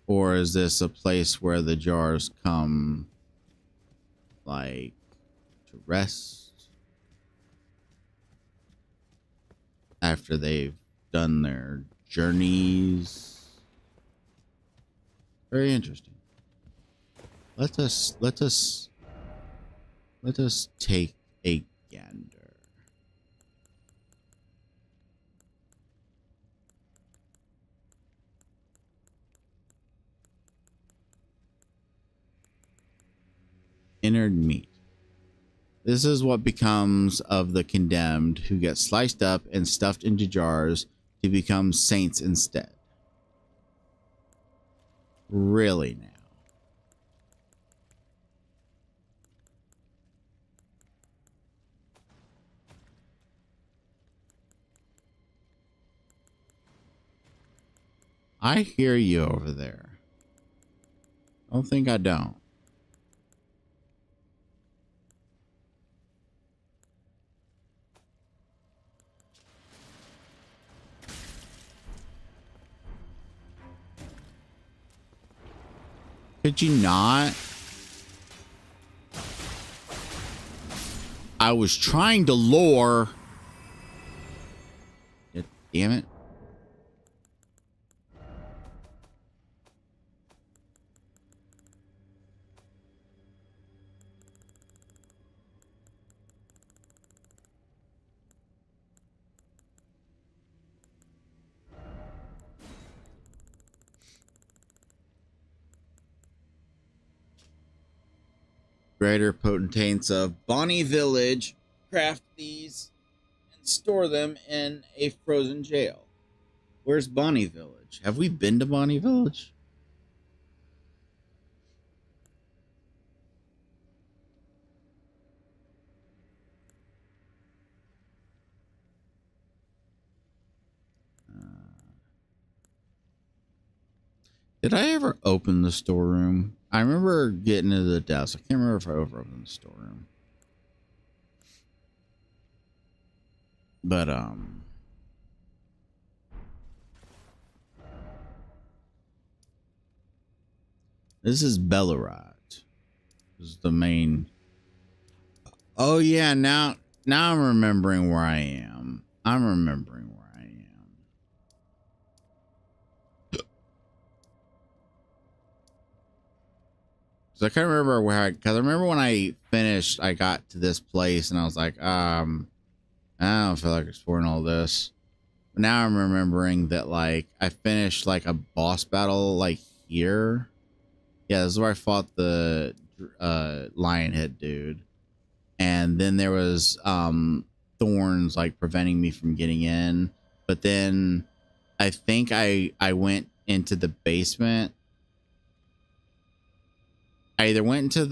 or is this a place where the jars come like to rest after they've done their journeys? Very interesting. Let us take a gander. Innard meat. This is what becomes of the condemned who get sliced up and stuffed into jars to become saints instead. Really now? I hear you over there. Don't think I don't. Could you not? I was trying to lure. Damn it. Greater potentates of Bonnie Village craft these and store them in a frozen jail. Where's Bonnie Village? Have we been to Bonnie Village? Did I ever open the storeroom? I remember getting to the desk. I can't remember if I ever opened the storeroom. But, this is Bellerite. This is the main. Oh, yeah. Now I'm remembering where I am. I'm remembering where I am. So I can't remember where because I remember when I finished, I got to this place and I was like, I don't feel like exploring all this. But now I'm remembering that like I finished like a boss battle like here. Yeah, this is where I fought the lion head dude. And then there was thorns like preventing me from getting in. But then I think I went into the basement. I either went into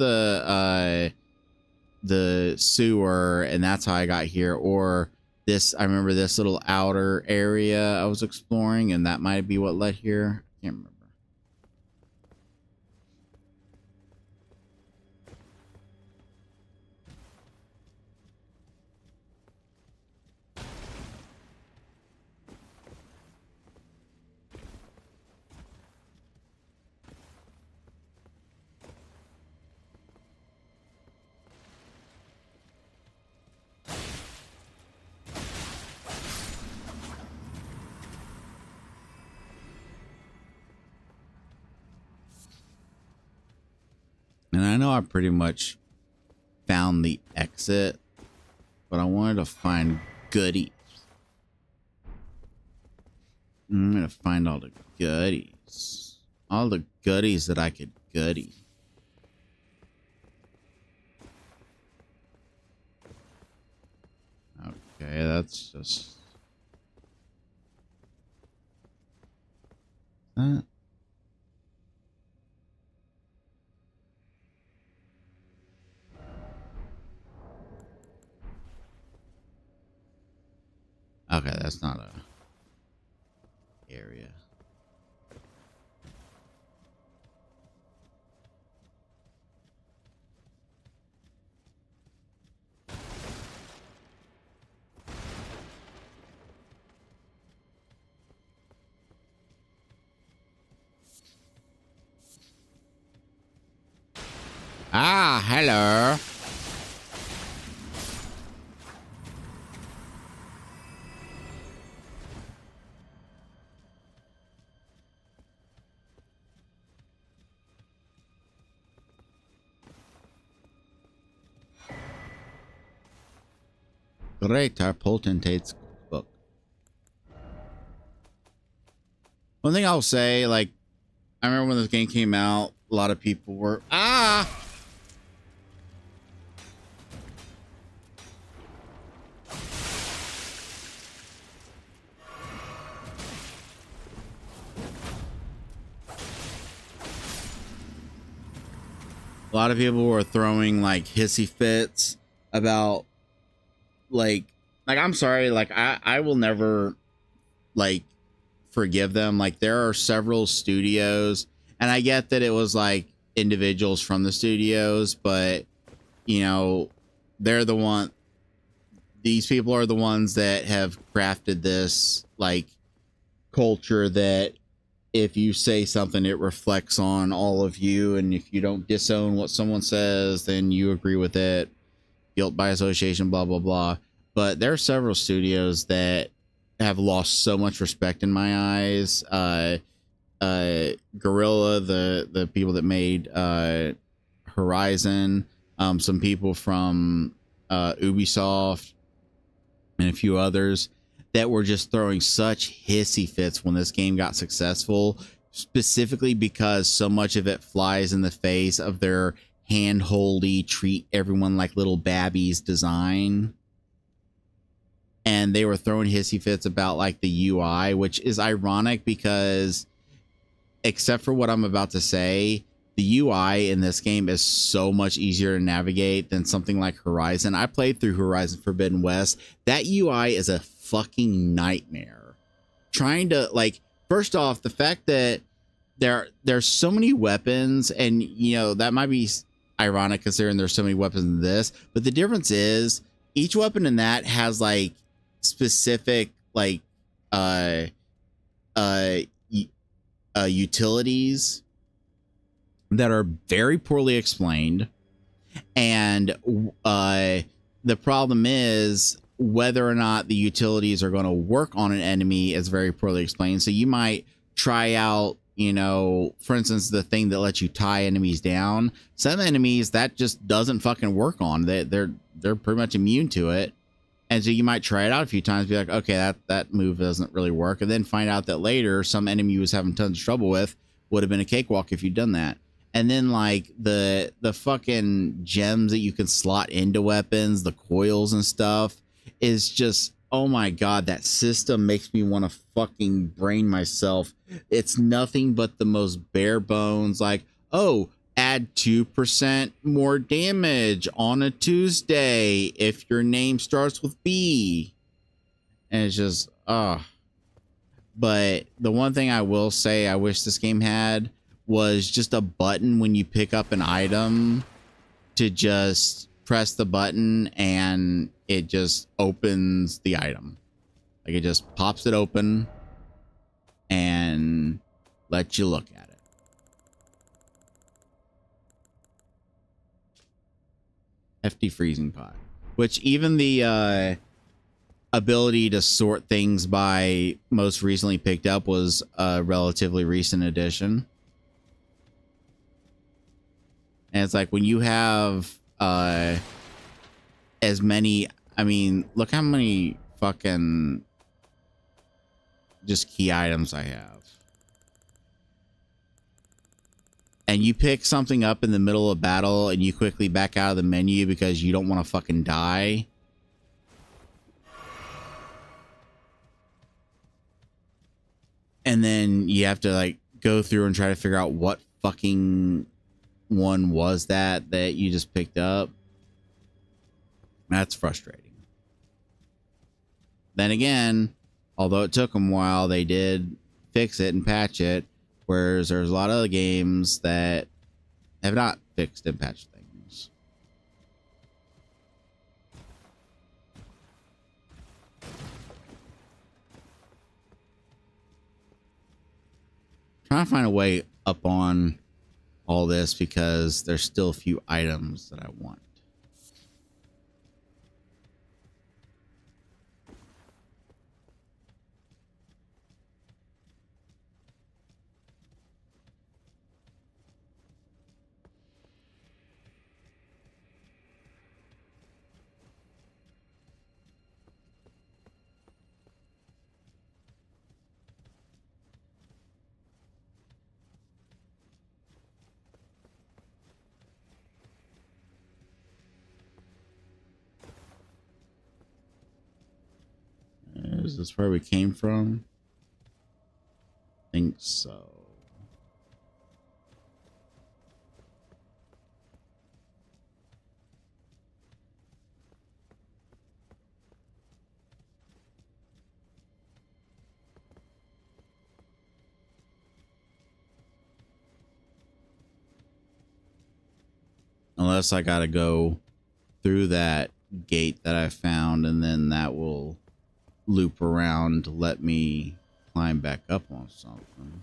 the sewer and that's how I got here, or this, I remember this little outer area I was exploring and that might be what led here. I can't remember. And I know I pretty much found the exit, but I wanted to find goodies. I'm gonna find all the goodies. All the goodies that I could goodie. Okay, that's just that. Okay, that's not a area. Ah, hello. Greater Potentate's book. One thing I'll say, like, I remember when this game came out, a lot of people were A lot of people were throwing like hissy fits about like I'm sorry, like I will never like forgive them. Like there are several studios, and I get that it was like individuals from the studios, but you know, they're the one. These people are the ones that have crafted this like culture that if you say something, it reflects on all of you, and if you don't disown what someone says, then you agree with it. Guilt by association, blah blah blah. But there are several studios that have lost so much respect in my eyes. Gorilla, the people that made Horizon, some people from Ubisoft, and a few others that were just throwing such hissy fits when this game got successful, specifically because so much of it flies in the face of their handholdy, treat everyone like little babbies design. And they were throwing hissy fits about like the UI, which is ironic because except for what I'm about to say, the UI in this game is so much easier to navigate than something like Horizon. I played through Horizon Forbidden West. That UI is a fucking nightmare. Trying to like, first off, the fact that there's so many weapons, and you know that might be ironic considering there's so many weapons in this, but the difference is each weapon in that has like specific like utilities that are very poorly explained, and the problem is whether or not the utilities are going to work on an enemy is very poorly explained. So you might try out, you know, for instance, the thing that lets you tie enemies down. Some enemies that just doesn't fucking work on. They're pretty much immune to it. And so you might try it out a few times, be like, okay, that move doesn't really work, and then find out that later some enemy you was having tons of trouble with would have been a cakewalk if you'd done that. And then like the fucking gems that you can slot into weapons, the coils and stuff, is just, oh my god, that system makes me want to fucking brain myself. It's nothing but the most bare bones, like, oh, add 2% more damage on a Tuesday if your name starts with B. And it's just, But the one thing I will say I wish this game had was just a button when you pick up an item to just press the button and it just opens the item. Like it just pops it open and lets you look at it. Hefty freezing pot, which even the ability to sort things by most recently picked up was a relatively recent addition. And it's like when you have as many, I mean, look how many fucking just key items I have. And you pick something up in the middle of battle and you quickly back out of the menu because you don't want to fucking die. And then you have to like go through and try to figure out what fucking one was that you just picked up. That's frustrating. Then again, although it took them a while, they did fix it and patch it. Whereas there's a lot of other games that have not fixed and patched things. Trying to find a way up on all this because there's still a few items that I want. Is this where we came from? I think so. Unless I gotta go through that gate that I found, and then that will loop around to let me climb back up on something.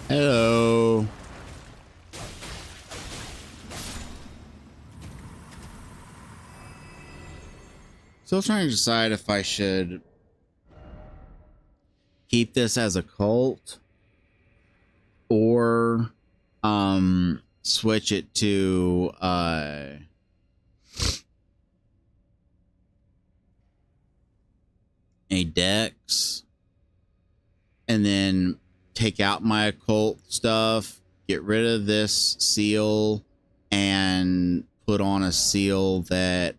Hello. Still trying to decide if I should keep this as a cult or switch it to a dex, and then take out my occult stuff, get rid of this seal, and put on a seal that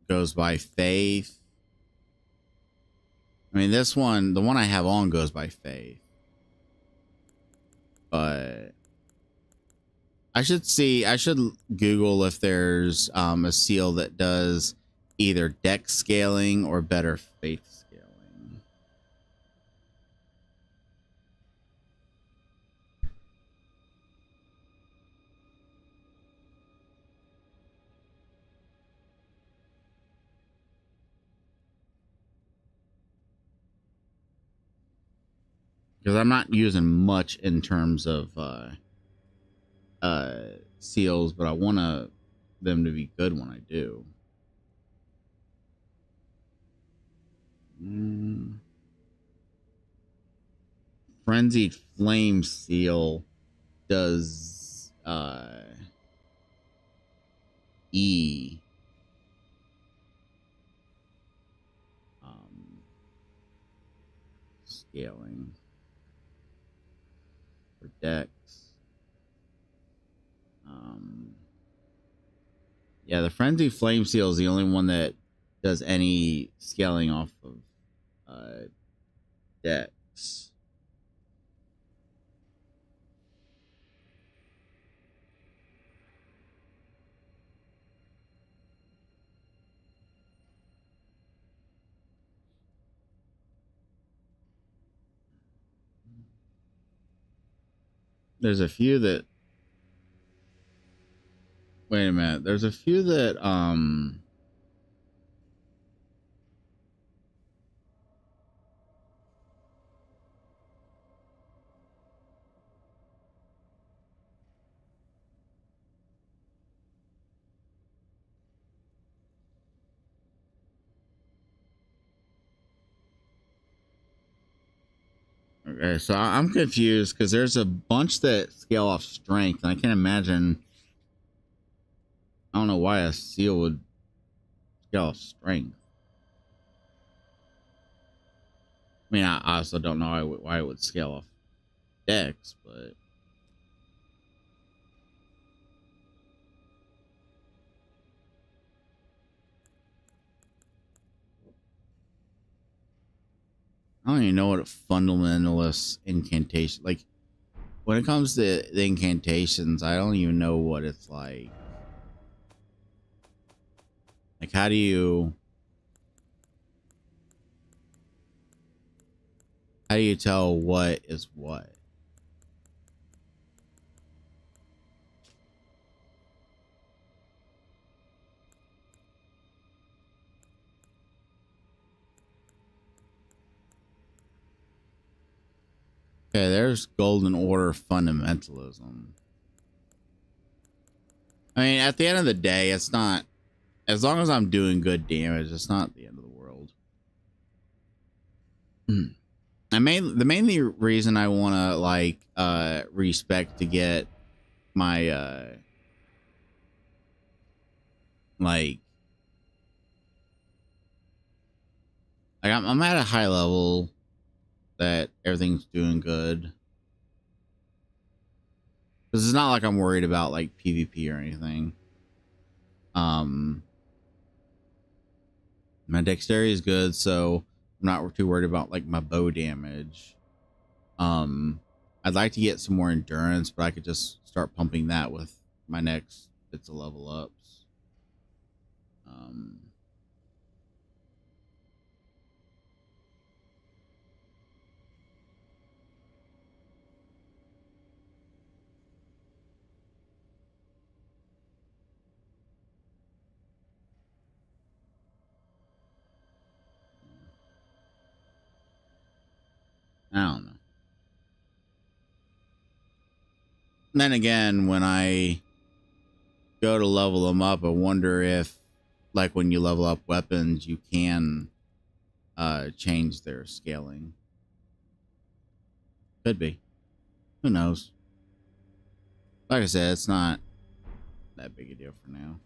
goes by faith. I mean, this one, the one I have on, goes by faith, but I should Google if there's a seal that does either dex scaling or better faith scaling. Because I'm not using much in terms of seals, but I want them to be good when I do. Frenzied Flame seal does E. Scaling for dex. Yeah, the Frenzy Flame Seal is the only one that does any scaling off of dex. There's a few that... Wait a minute. There's a few that okay, so I'm confused because there's a bunch that scale off strength, and I can't imagine... I don't know why a seal would scale off strength. I mean, I also don't know why it would scale off dex, but... I don't even know what a fundamentalist incantation... Like, when it comes to the incantations, I don't even know what it's like. Like, how do you tell what is what? Okay, there's Golden Order fundamentalism. I mean, at the end of the day, it's not, as long as I'm doing good damage, it's not the end of the world. The main reason I want to like respec to get my like I'm at a high level that everything's doing good, because it's not like I'm worried about like PvP or anything. My dexterity is good, so I'm not too worried about like my bow damage. I'd like to get some more endurance, but I could just start pumping that with my next bits of level ups. I don't know. And then again, when I go to level them up, I wonder if, like, when you level up weapons, you can change their scaling. Could be. Who knows? Like I said, it's not that big a deal for now.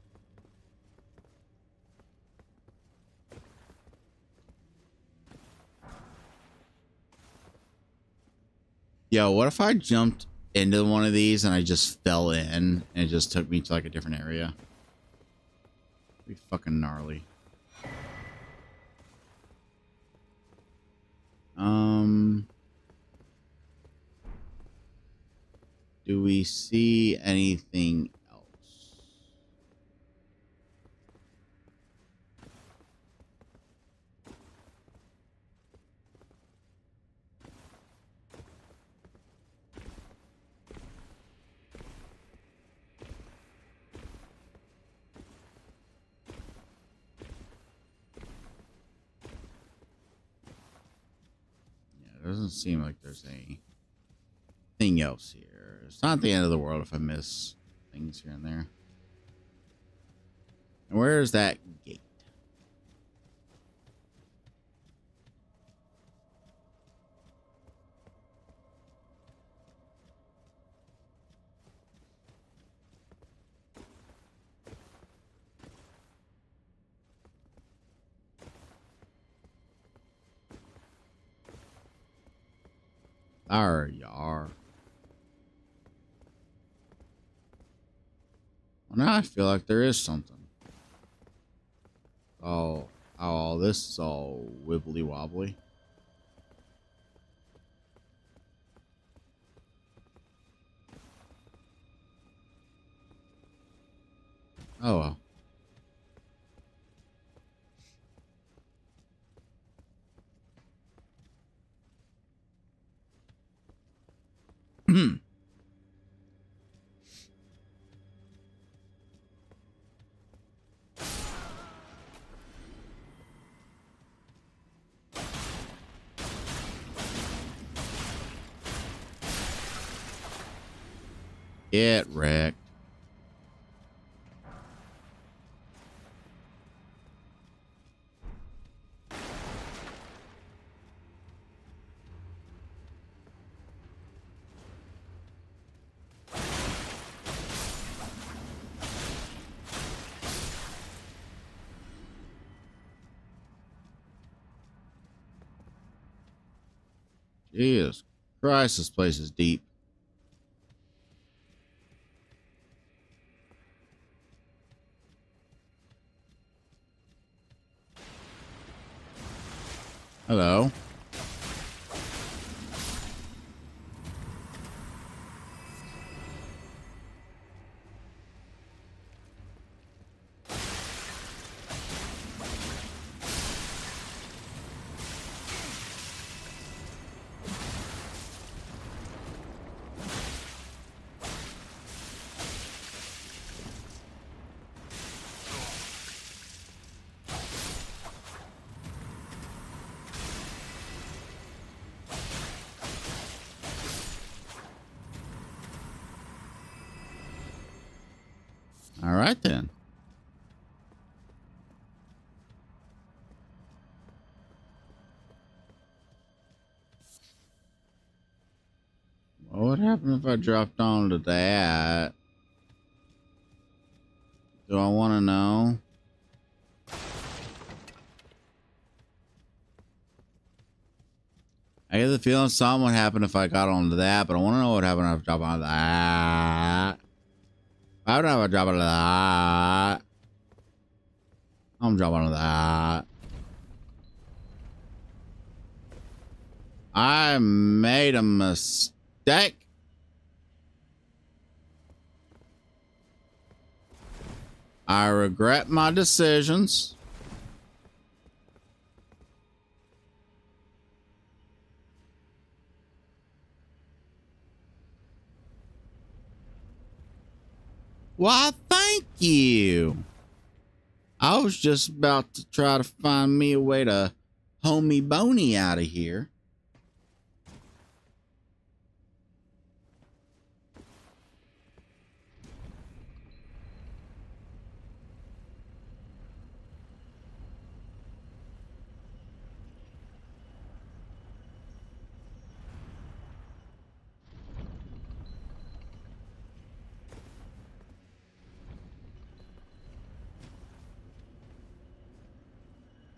Yo, what if I jumped into one of these and I just fell in and it just took me to like a different area? That'd be fucking gnarly. Do we see anything else? Yeah, it doesn't seem like there's anything else here. It's not the end of the world if I miss things here and there. And where is that gate? There you are. Well, now I feel like there is something. Oh, this is all wibbly wobbly. Oh well. Get wrecked. Jesus Christ, this place is deep. Hello. right then. What would happen if I dropped onto that? Do I want to know? I get the feeling something would happen if I got onto that, but I want to know what happened if I drop onto that. Why would I drop onto that? I'm dropping onto that. I made a mistake. I regret my decisions. Why, thank you. I was just about to try to find me a way to homie Boney out of here.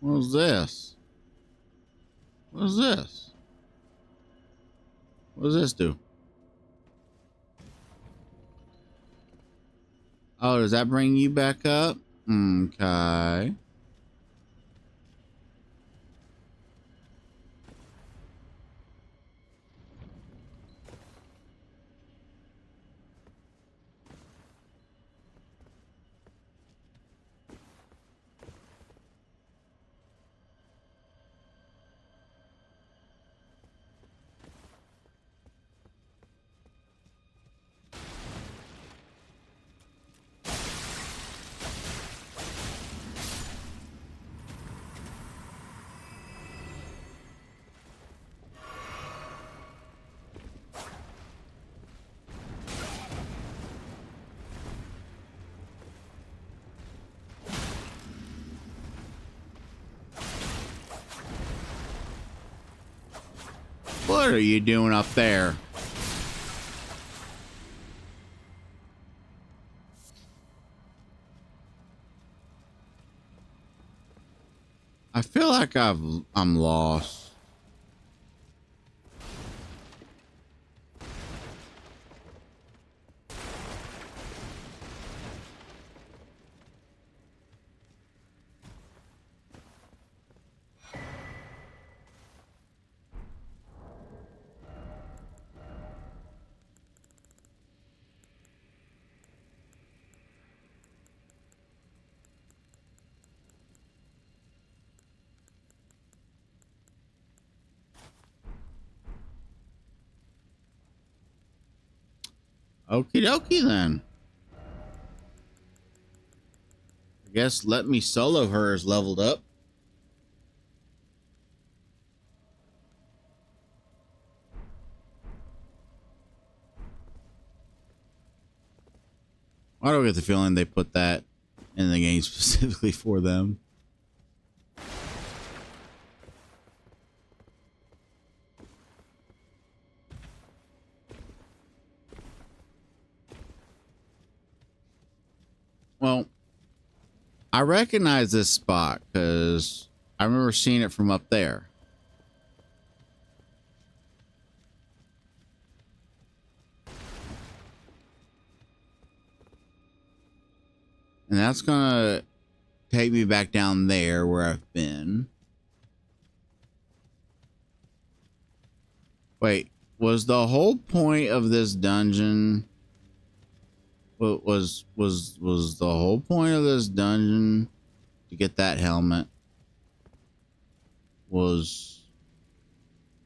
What's this? What's this? What does this do? Oh, does that bring you back up? Okay. What are you doing up there? I feel like I'm lost. Okie dokie then. I guess Let Me Solo Her is leveled up. Why do I get the feeling they put that in the game specifically for them? Well, I recognize this spot because I remember seeing it from up there. And that's gonna take me back down there where I've been. Wait, was the whole point of this dungeon... What was the whole point of this dungeon to get that helmet? Was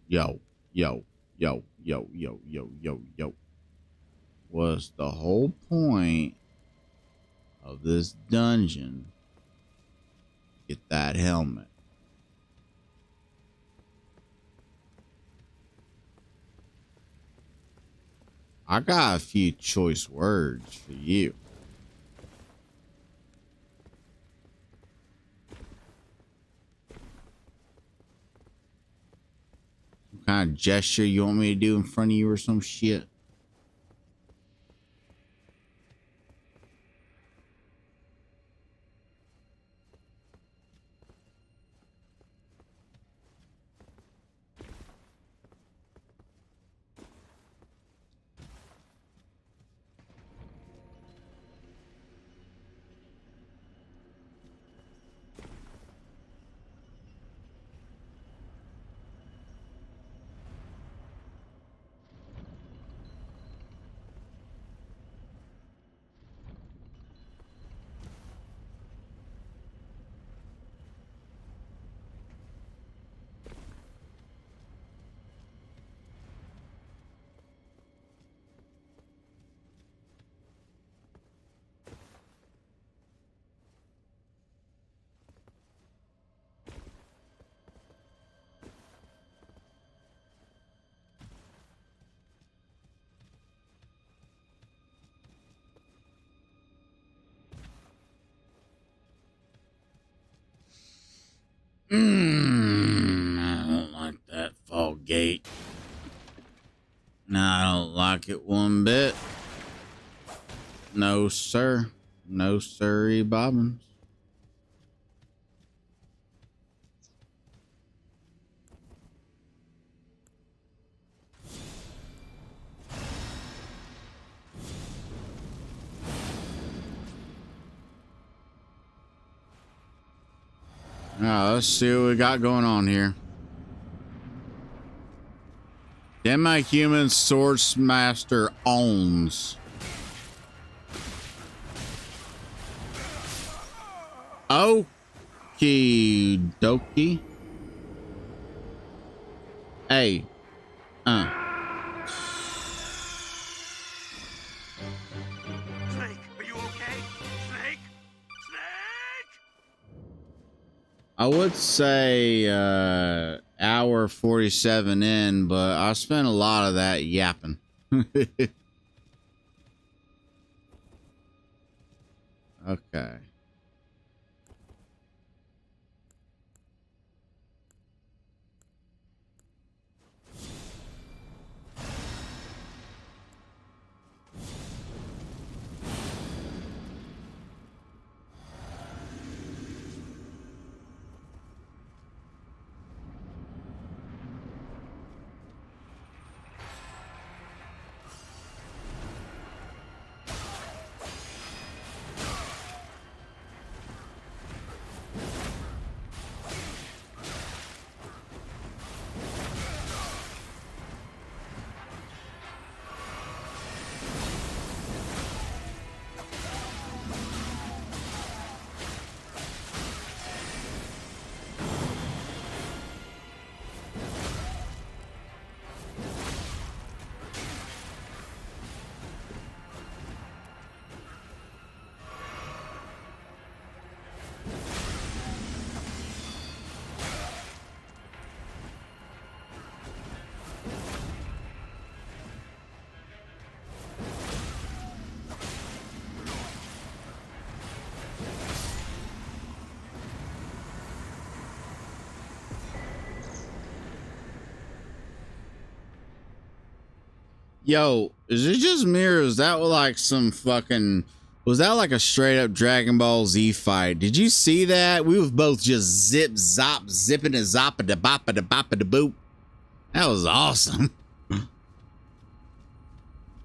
yo. Was the whole point of this dungeon to get that helmet? I got a few choice words for you. kind of gesture you want me to do in front of you or some shit? I don't like that fog gate. No, I don't like it one bit. No, sir. No, sirree, bobbins. Now, let's see what we got going on here. Demi-human Source Master owns. Okie dokie. Hey. Snake, are you okay? Snake? Snake! I would say hour 47 in, but I spent a lot of that yapping. Okay. Yo, is it just me or is that like some fucking... Was that like a straight up Dragon Ball Z fight? Did you see that? We was both just zip, zop, zipping and zopping da boppa da boppa da boop. That was awesome.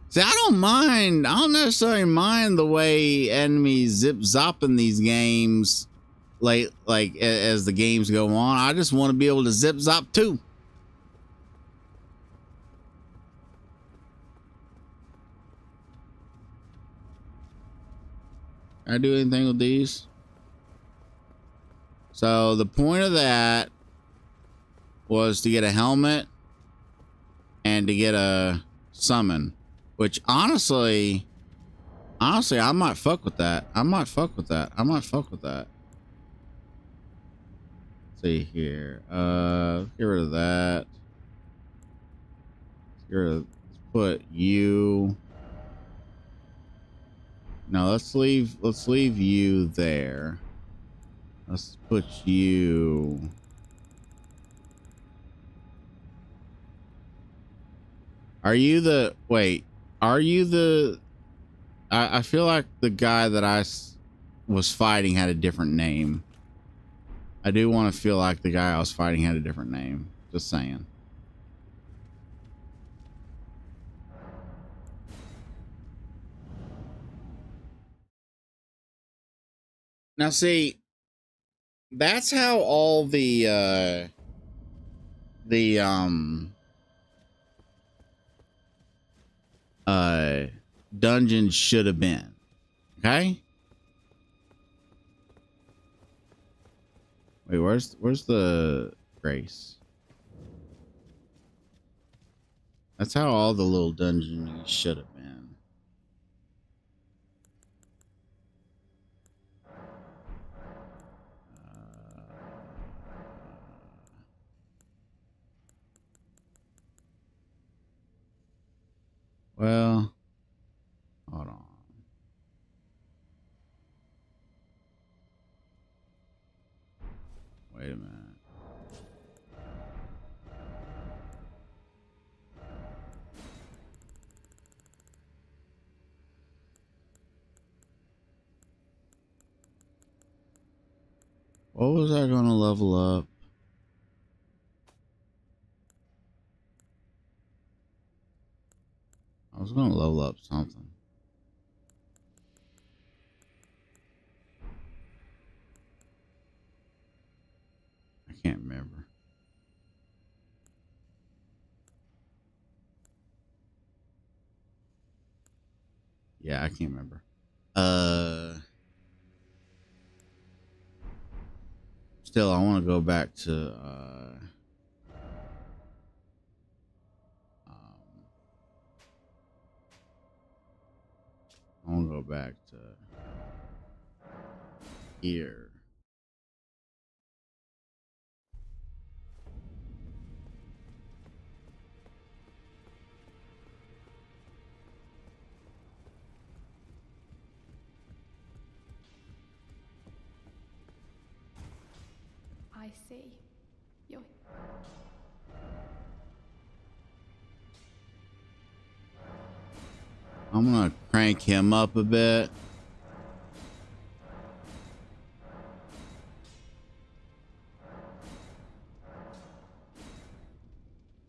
See, I don't mind. I don't necessarily mind the way enemies zip zopping these games like as the games go on. I just want to be able to zip zop too. Can I do anything with these? So the point of that was to get a helmet and to get a summon, which honestly, I might fuck with that. I might fuck with that. Let's see here. Get rid of that. Let's put you. No, let's leave you there. Let's put you. Are you the wait? Are you the? I feel like the guy that was fighting had a different name. I do want to feel like the guy I was fighting had a different name. Just saying. Now see, that's how all the uh dungeons should have been. Okay? Wait, where's the Grace? That's how all the little dungeons should have been. Well, hold on. Wait a minute. What was I gonna level up? I was gonna level up something. I can't remember. Yeah, I can't remember. Still, I want to go back to I want to go back to here. I see. You're... I'm gonna crank him up a bit.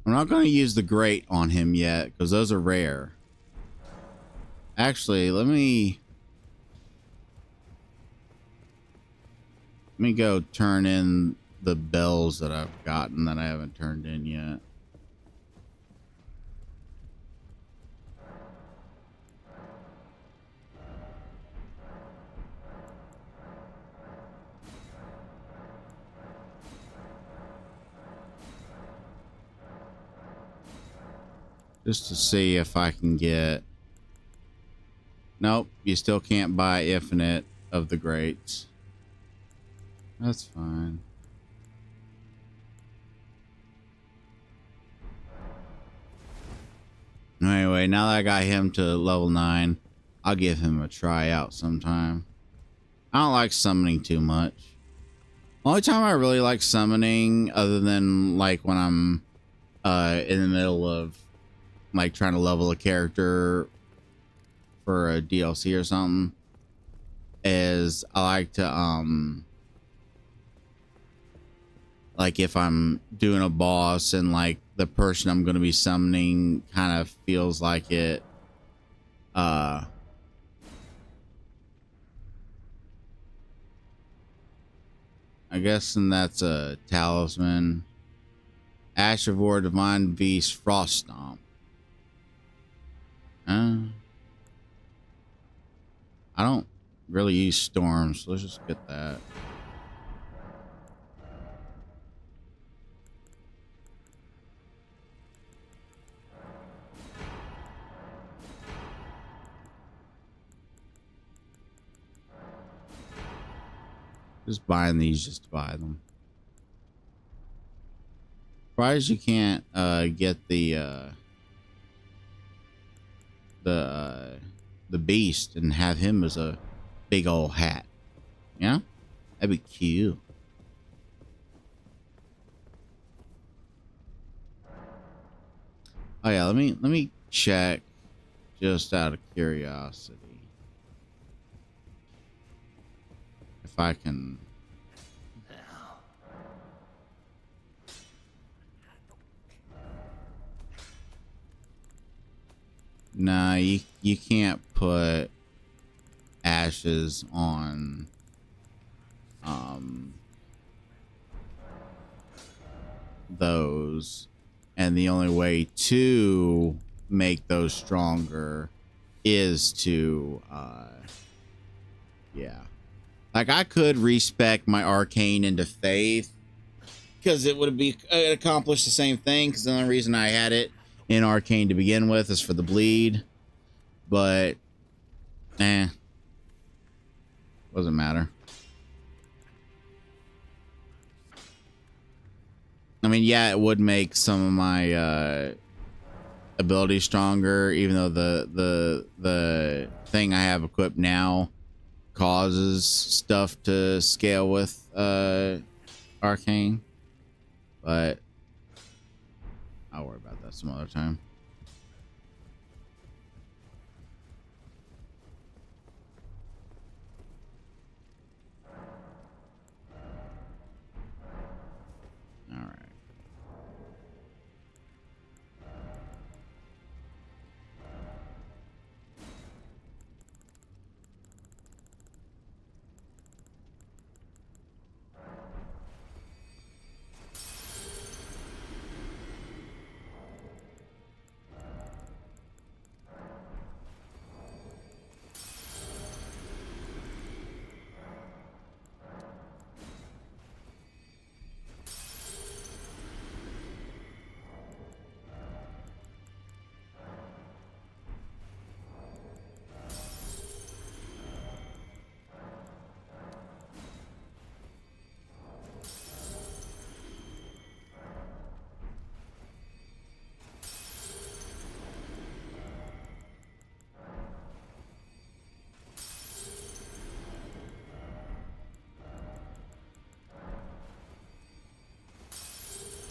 I'm not gonna use the grate on him yet because those are rare. Actually, let me go turn in the bells that I've gotten that I haven't turned in yet. Just to see if I can get... Nope, you still can't buy infinite of the grates. That's fine. Anyway, now that I got him to level 9, I'll give him a try out sometime. I don't like summoning too much. Only time I really like summoning, other than like when I'm in the middle of like trying to level a character for a DLC or something, is I like to like if I'm doing a boss and like the person I'm going to be summoning kind of feels like it I guess, and that's a talisman. Ash of War, Divine Beast, Frost Stomp. I don't really use storms, so let's just get that. Just buying these just to buy them. Surprised you can't get the beast and have him as a big old hat. Yeah, that'd be cute. Oh yeah, let me check just out of curiosity if I can. Nah, you can't put ashes on those, and the only way to make those stronger is to yeah, like I could respec my arcane into faith because it would be accomplished the same thing, because the only reason I had it in arcane to begin with is for the bleed, but doesn't matter. I mean, yeah, it would make some of my ability stronger, even though the thing I have equipped now causes stuff to scale with arcane, but I'll worry about that some other time. All right.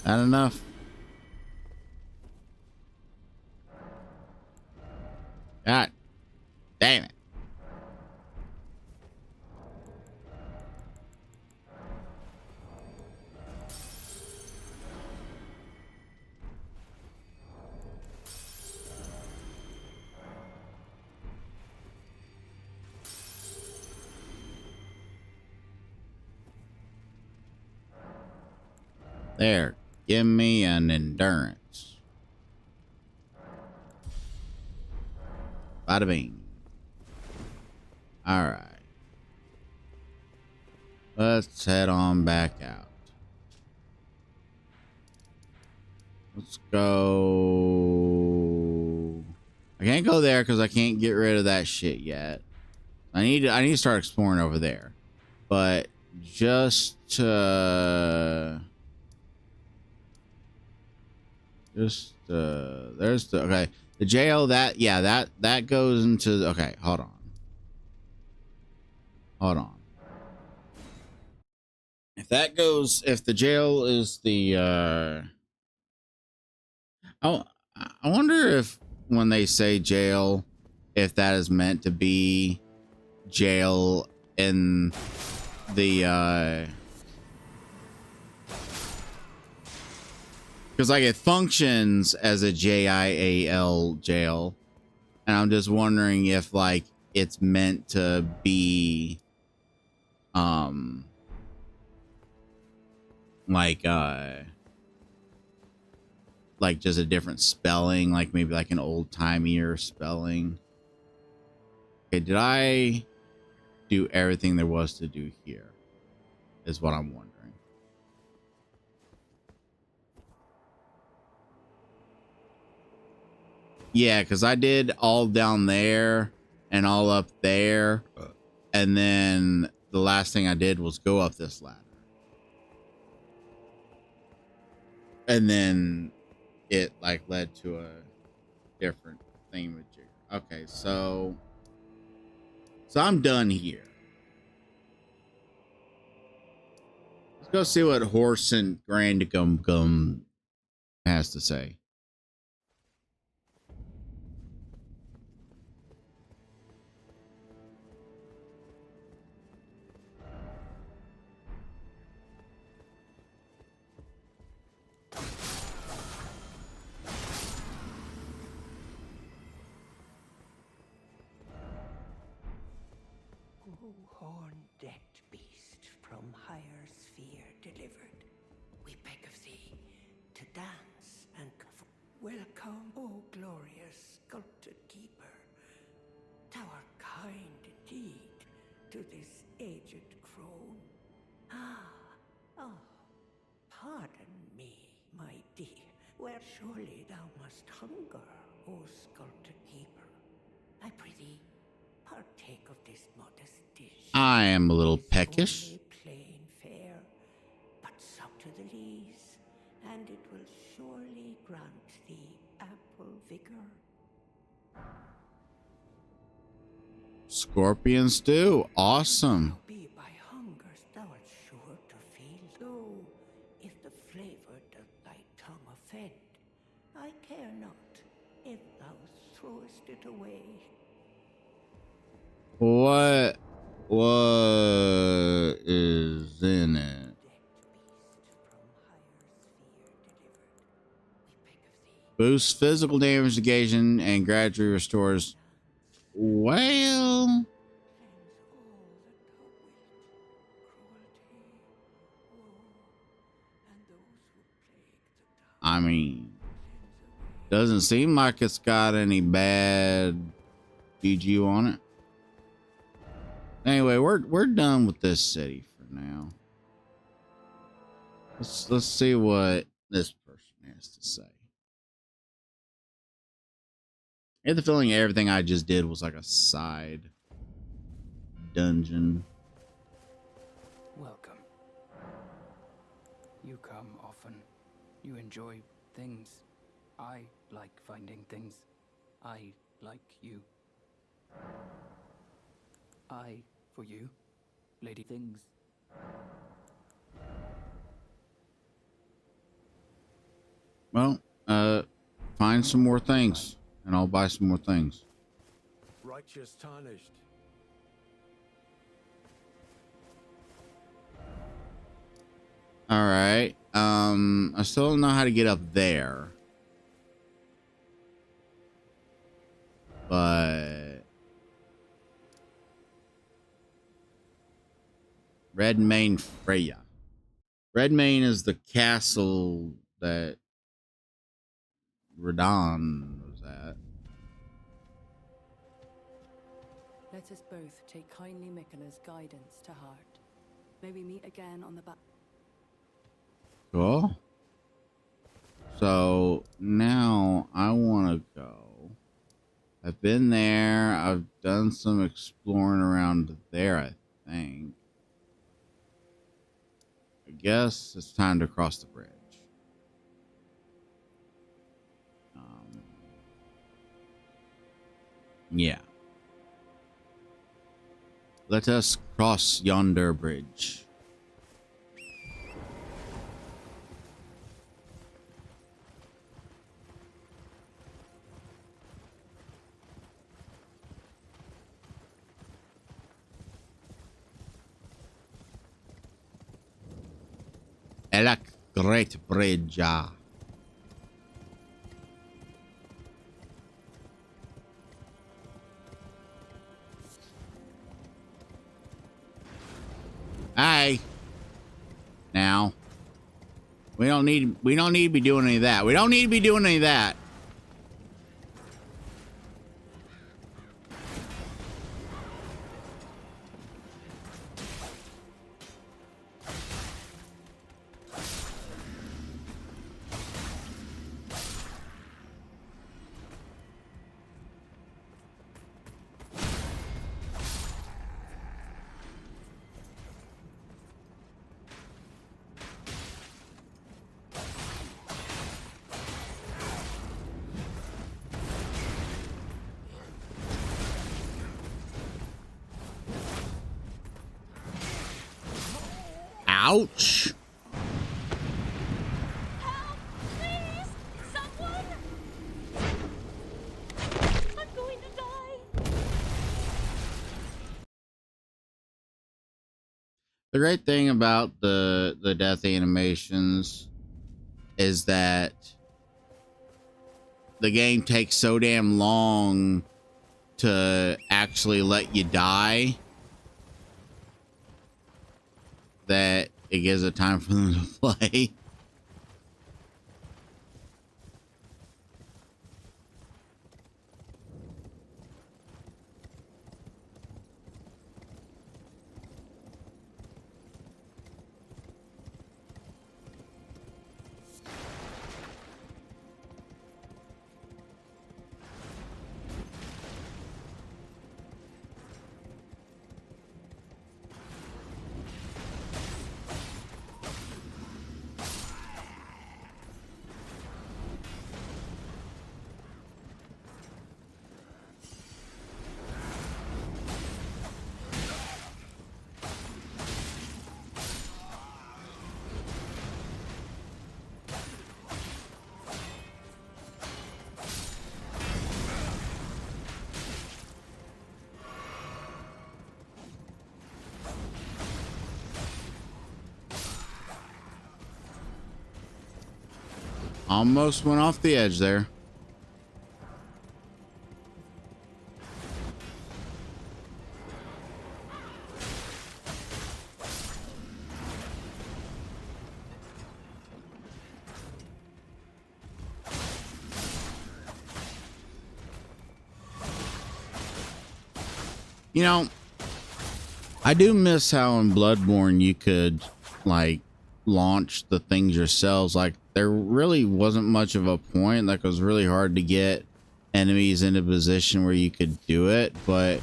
Not enough. God damn it. There. Give me an endurance. Bada bing. All right. Let's head on back out. Let's go. I can't go there because I can't get rid of that shit yet. I need to start exploring over there. But just there's the okay. The jail, that goes into okay, hold on. Hold on. If the jail is the oh, I wonder if when they say jail, if that is meant to be jail in the because like it functions as a JIAL jail, and I'm just wondering if like it's meant to be like just a different spelling, like maybe like an old timey spelling. Okay, did I do everything there was to do here? Is what I'm wondering. Yeah, because I did all down there and all up there, and then the last thing I did was go up this ladder, and then it like led to a different thing with Jigger. Okay, so I'm done here. Let's go see what Horse and Grand Gum has to say. horn-decked beast from higher sphere delivered, we beg of thee to dance and welcome, O glorious sculpted keeper. Thou art kind indeed to this aged crone. Pardon me, my dear. Well, surely thou must hunger, O sculpted keeper. I prithee, partake of this modest dish. I am a little It is peckish. only plain fare, but sup to the lees, and it will surely grant thee ample vigor. Scorpion stew. Awesome. Be by hungers thou art sure to feel, though if the flavor doth thy tongue offend, I care not if thou throwest it away. What is in it? Boosts physical damage negation and gradually restores. Well, I mean, doesn't seem like it's got any bad GG on it. Anyway, we're done with this city for now. Let's see what this person has to say. I had the feeling everything I just did was like a side dungeon. Welcome. You come often. You enjoy things. I like finding things. I like you. I for you. Lady things. Well, find some more things and I'll buy some more things. Righteous tarnished. All right. I still don't know how to get up there. But Redmane Freya. Redmane is the castle that Radon was at. Let us both take kindly Miquella's guidance to heart. May we meet again on the back. Cool. So now I want to go. I've been there. I've done some exploring around there, I think. I guess it's time to cross the bridge. Yeah. Let us cross yonder bridge. Elak Great Bridge. Hi. Now. We don't need to be doing any of that. We don't need to be doing any of that. Ouch. Help! Please! Someone! I'm going to die! The great thing about the death animations is that the game takes so damn long to actually let you die that it gives it time for them to play. Almost went off the edge there. You know, I do miss how in Bloodborne you could like launch the things yourselves. Like there really wasn't much of a point. Like it was really hard to get enemies in a position where you could do it, but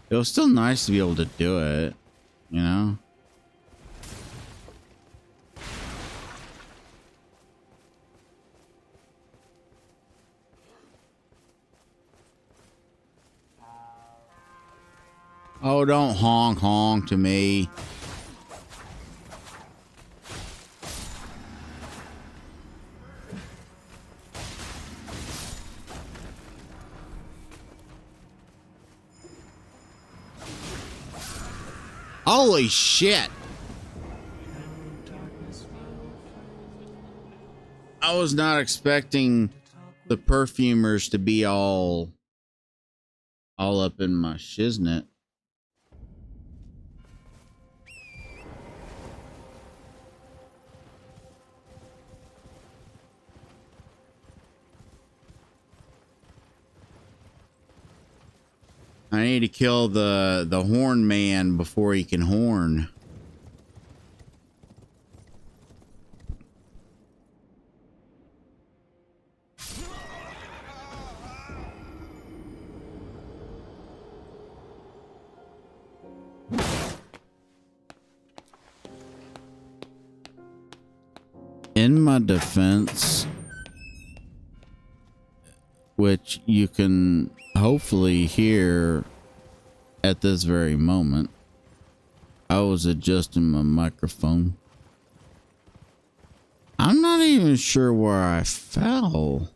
it was still nice to be able to do it, you know? Oh, don't honk honk to me. Holy shit. I was not expecting the perfumers to be all up in my shiznit. I need to kill the horn man before he can horn. In my defense, which you can hopefully hear at this very moment, I was adjusting my microphone. I'm not even sure where I fell.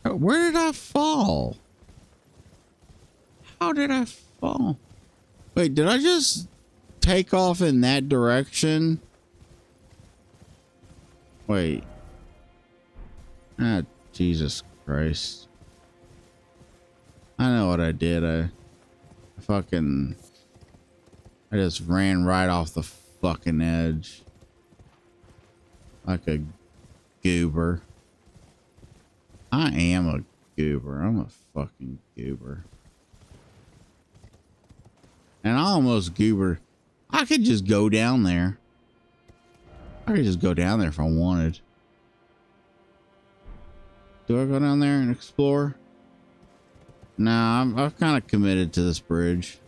Where did I fall? How did I fall? Wait, did I just take off in that direction? Wait. Ah, Jesus Christ. I know what I did. I just ran right off the fucking edge. Like a goober. I am a goober. I'm a fucking goober. And I almost goober. I could just go down there. I could just go down there if I wanted. Do I go down there and explore? Nah, I've kind of committed to this bridge.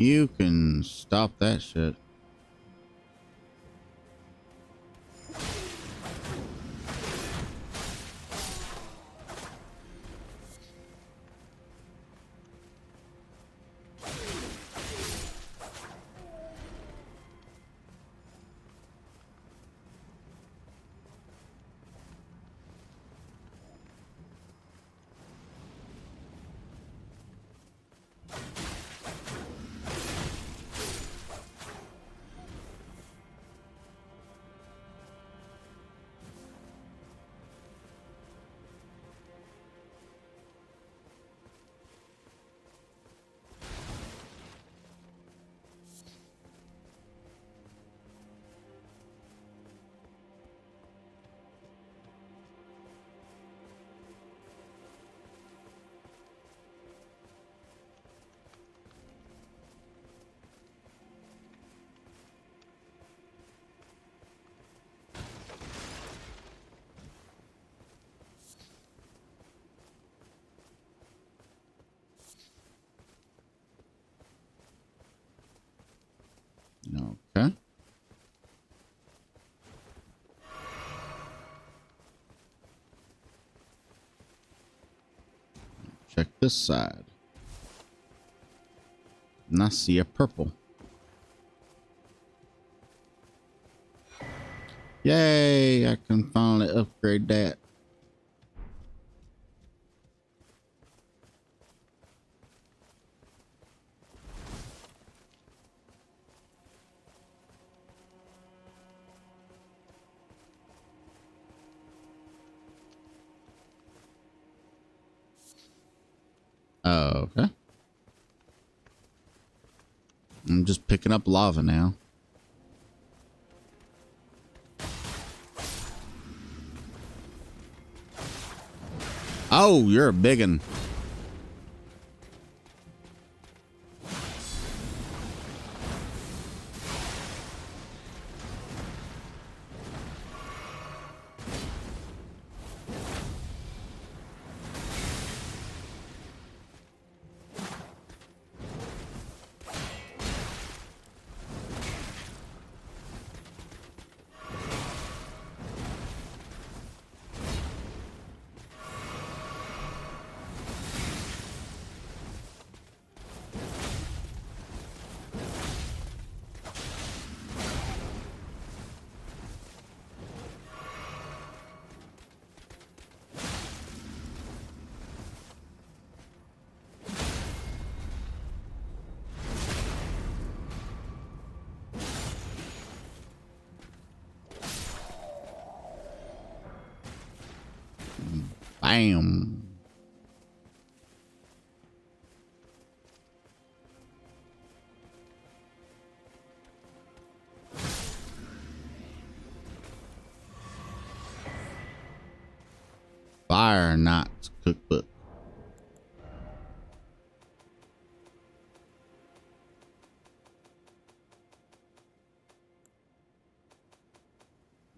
You can stop that shit. Okay. Check this side. And I see a purple. Yay, I can finally upgrade that. Okay. I'm just picking up lava now. Oh, you're a big one. Bam. Fire Knots Cookbook.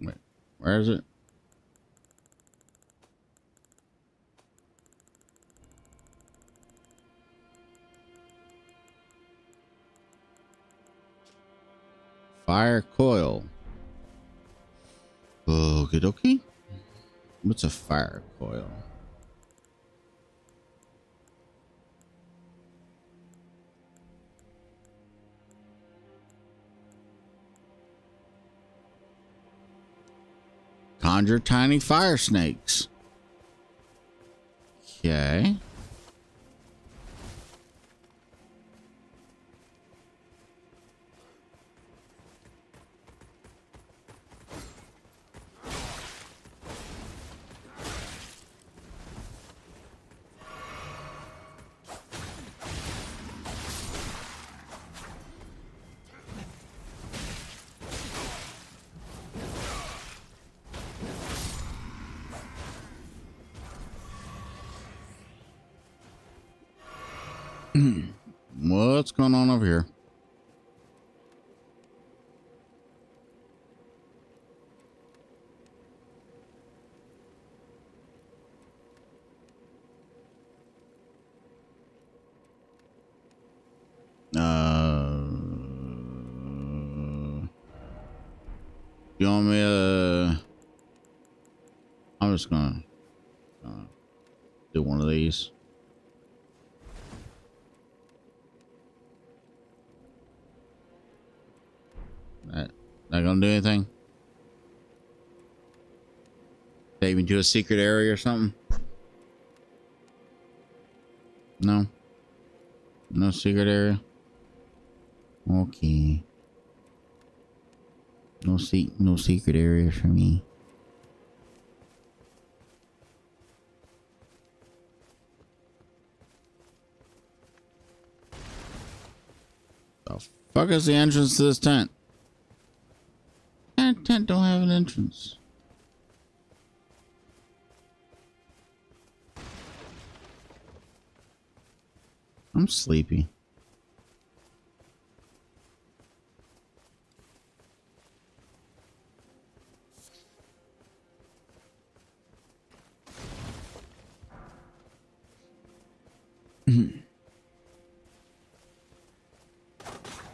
Wait, where is it? Fire coil. Okie dokie. What's a fire coil? Conjure tiny fire snakes. Okay. What's going on over here? You want me to... I'm just gonna do one of these. Not gonna do anything? Take me to a secret area or something? No? No secret area? Okay. No secret area for me. The fuck is the entrance to this tent? That tent don't have an entrance. I'm sleepy.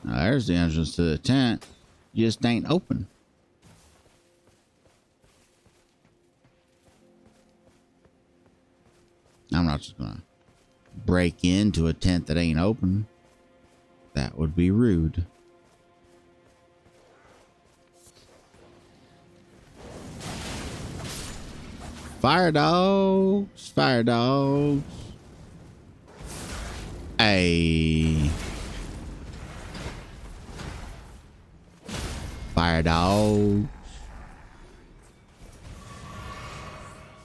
Now, there's the entrance to the tent. Just ain't open. I'm not just gonna break into a tent that ain't open. That would be rude. Fire dogs, fire dogs. Hey. Fire dogs.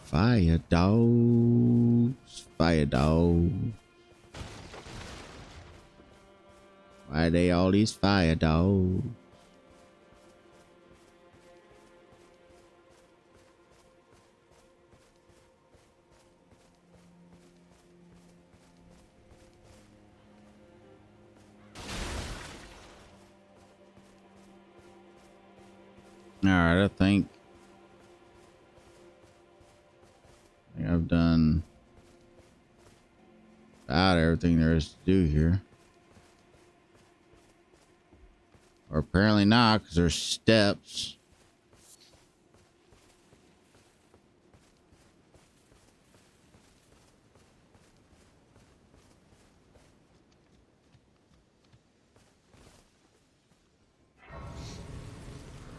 Fire dogs. Fire dogs. Why are they all these fire dogs? All right, I think I've done about everything there is to do here. Or apparently not, because there's steps.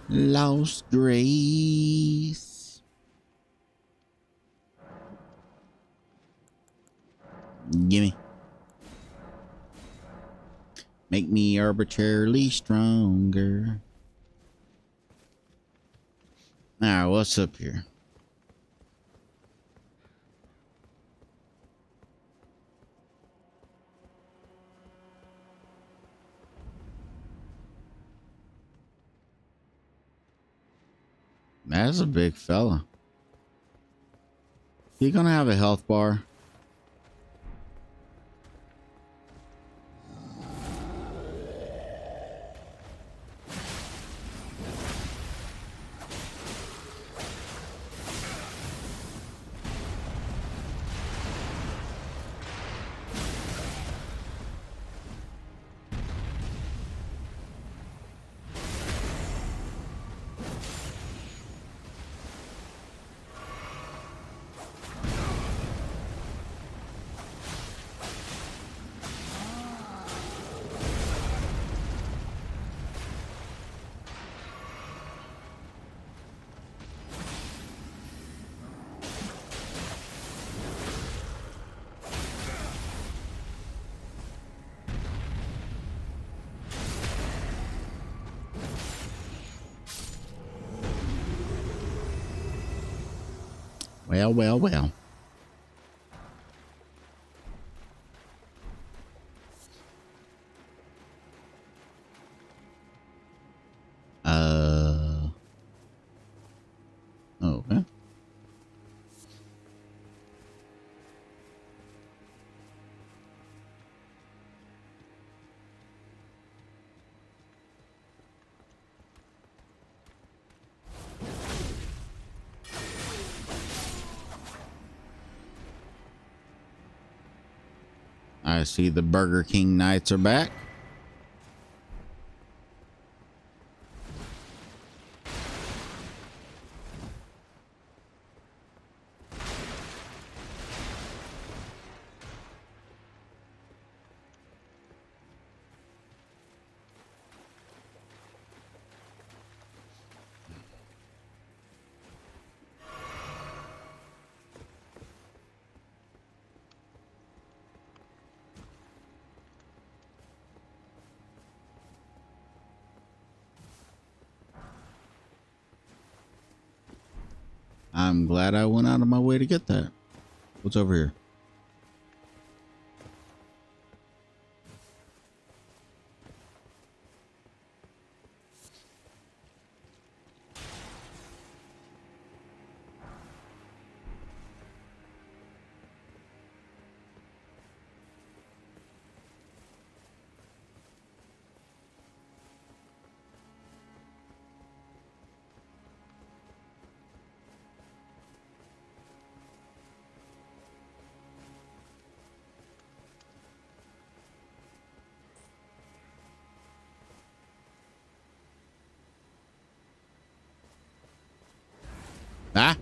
Lost grace. Gimme. Make me arbitrarily stronger. Alright, what's up here? That's a big fella. He gonna have a health bar? Well, well, well. Okay. I see the Burger King Knights are back. I'm glad I went out of my way to get that. What's over here? Ah.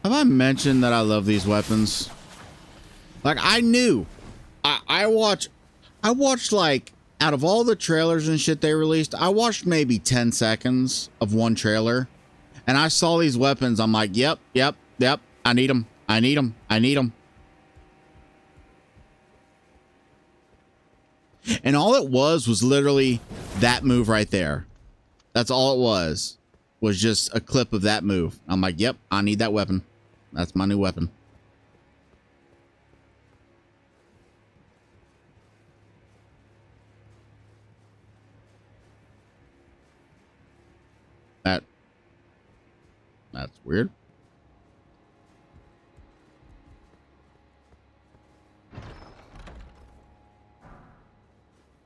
Have I mentioned that I love these weapons? Like, I knew. I watched like, out of all the trailers and shit they released, I watched maybe 10 seconds of one trailer. And I saw these weapons. I'm like, yep. I need them. I need them. And all it was literally that move right there. That's all it was just a clip of that move. I'm like, yep, I need that weapon. That's my new weapon. That's weird.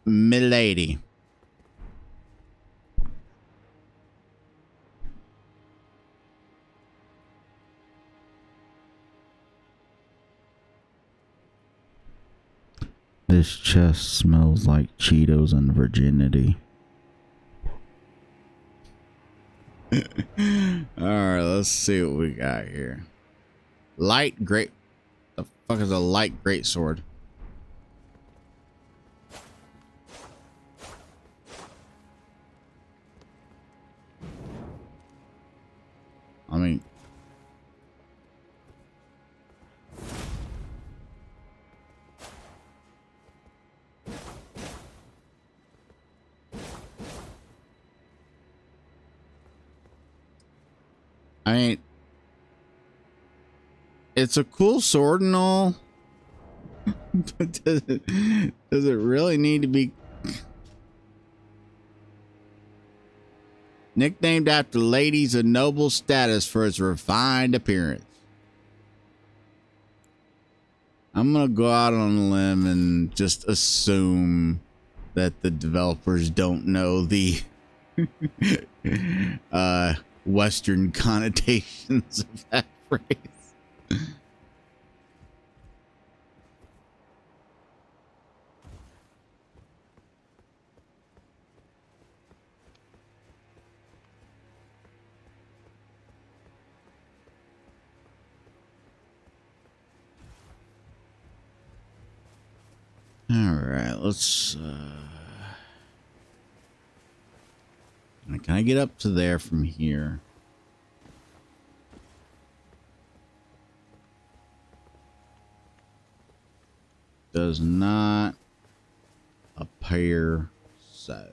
Milady. This chest smells like Cheetos and virginity. Alright, let's see what we got here. Light great. The fuck is a light great sword? I mean, it's a cool sword and all, but does it really need to be nicknamed after ladies of noble status for its refined appearance? I'm gonna go out on a limb and just assume that the developers don't know the Western connotations of that phrase. All right, let's can I get up to there from here? Does not appear so.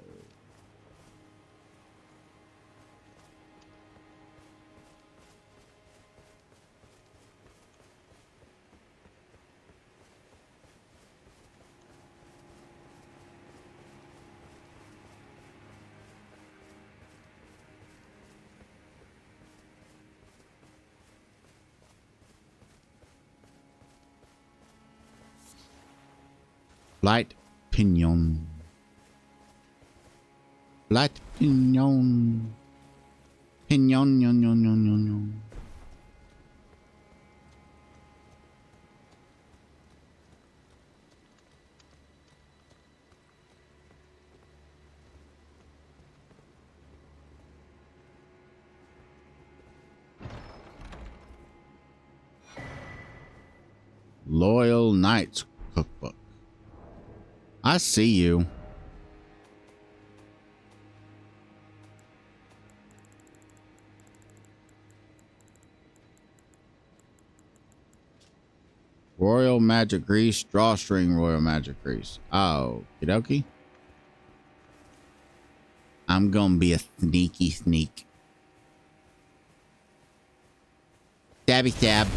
Light pinion. Light pinion. Pinion, yon, yon, yon, yon, yon. Loyal Knights Cookbook. I see you. Royal magic grease, drawstring royal magic grease. Oh, okie. I'm gonna be a sneaky sneak. Stabby stab.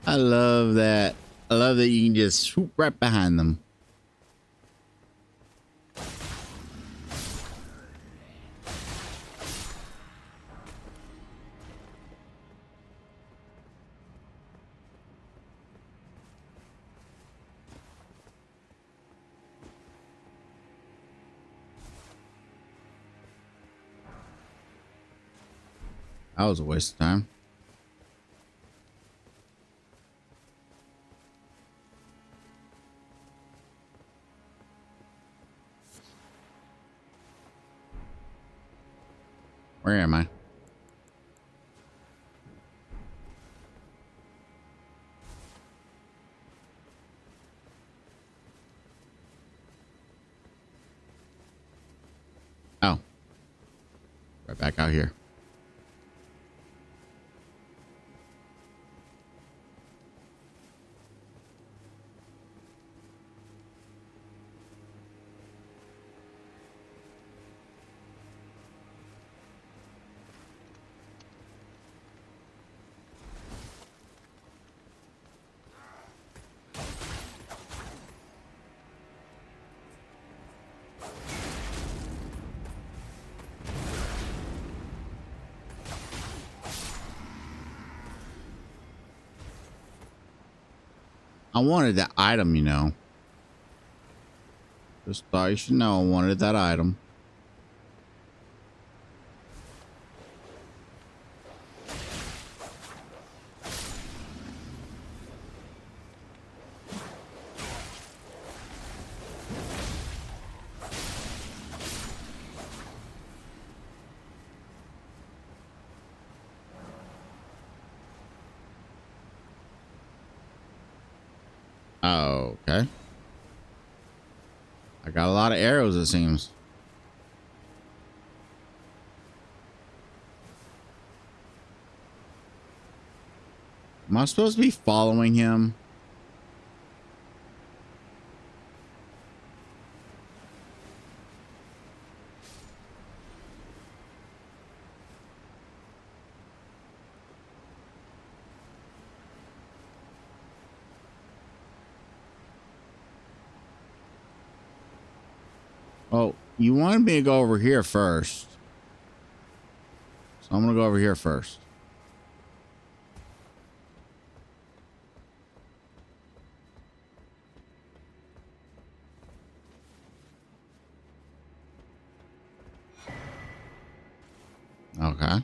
I love that. I love that you can just swoop right behind them. That was a waste of time. Where am I? Oh. Right back out here. I wanted that item, you know. Just thought you should know I wanted that item. Oh, okay. I got a lot of arrows, it seems. Am I supposed to be following him? Oh, you wanted me to go over here first. So I'm going to go over here first. Okay.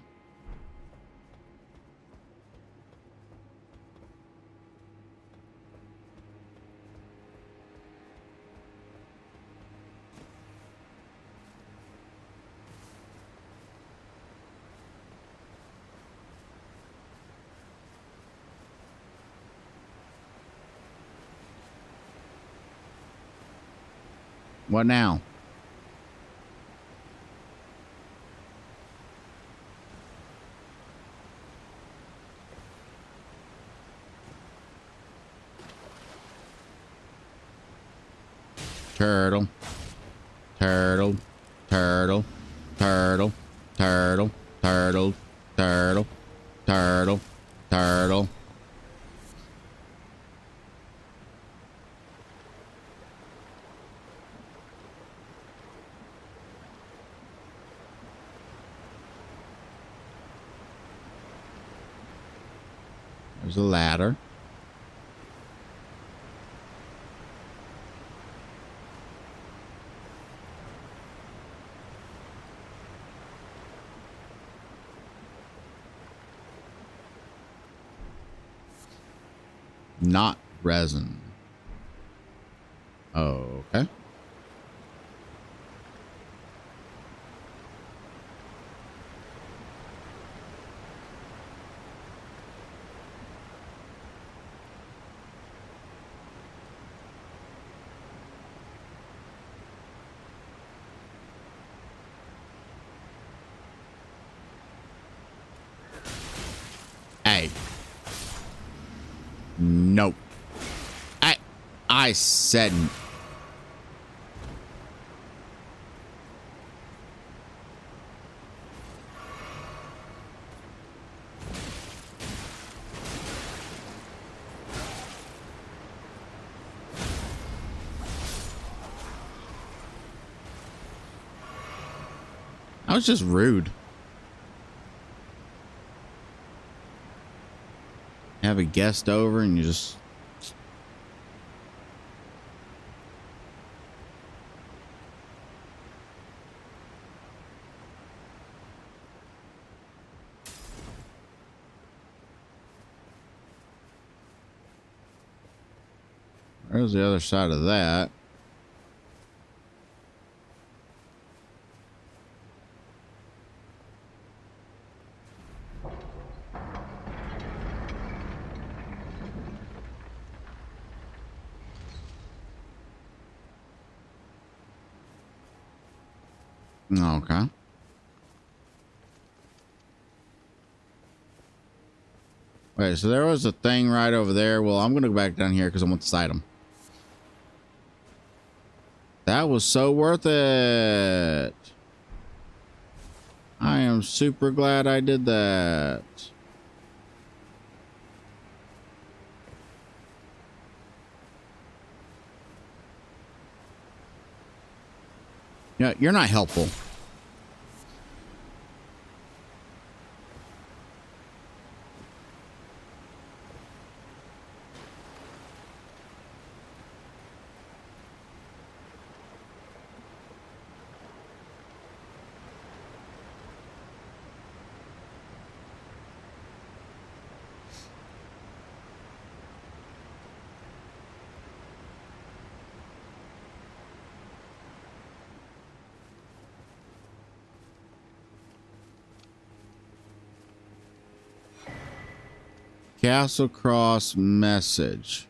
What now? Turtle. Turtle. Turtle. Turtle. Turtle. Turtle. Turtle. Turtle. Turtle. There's a ladder. Not resin. Okay. Hey. Nope. I said. I was just rude. Have a guest over and you just. Where's the other side of that? Okay. Wait, so there was a thing right over there. Well, I'm going to go back down here because I want this item. That was so worth it. I am super glad I did that. Yeah, you're not helpful. Castle Cross message.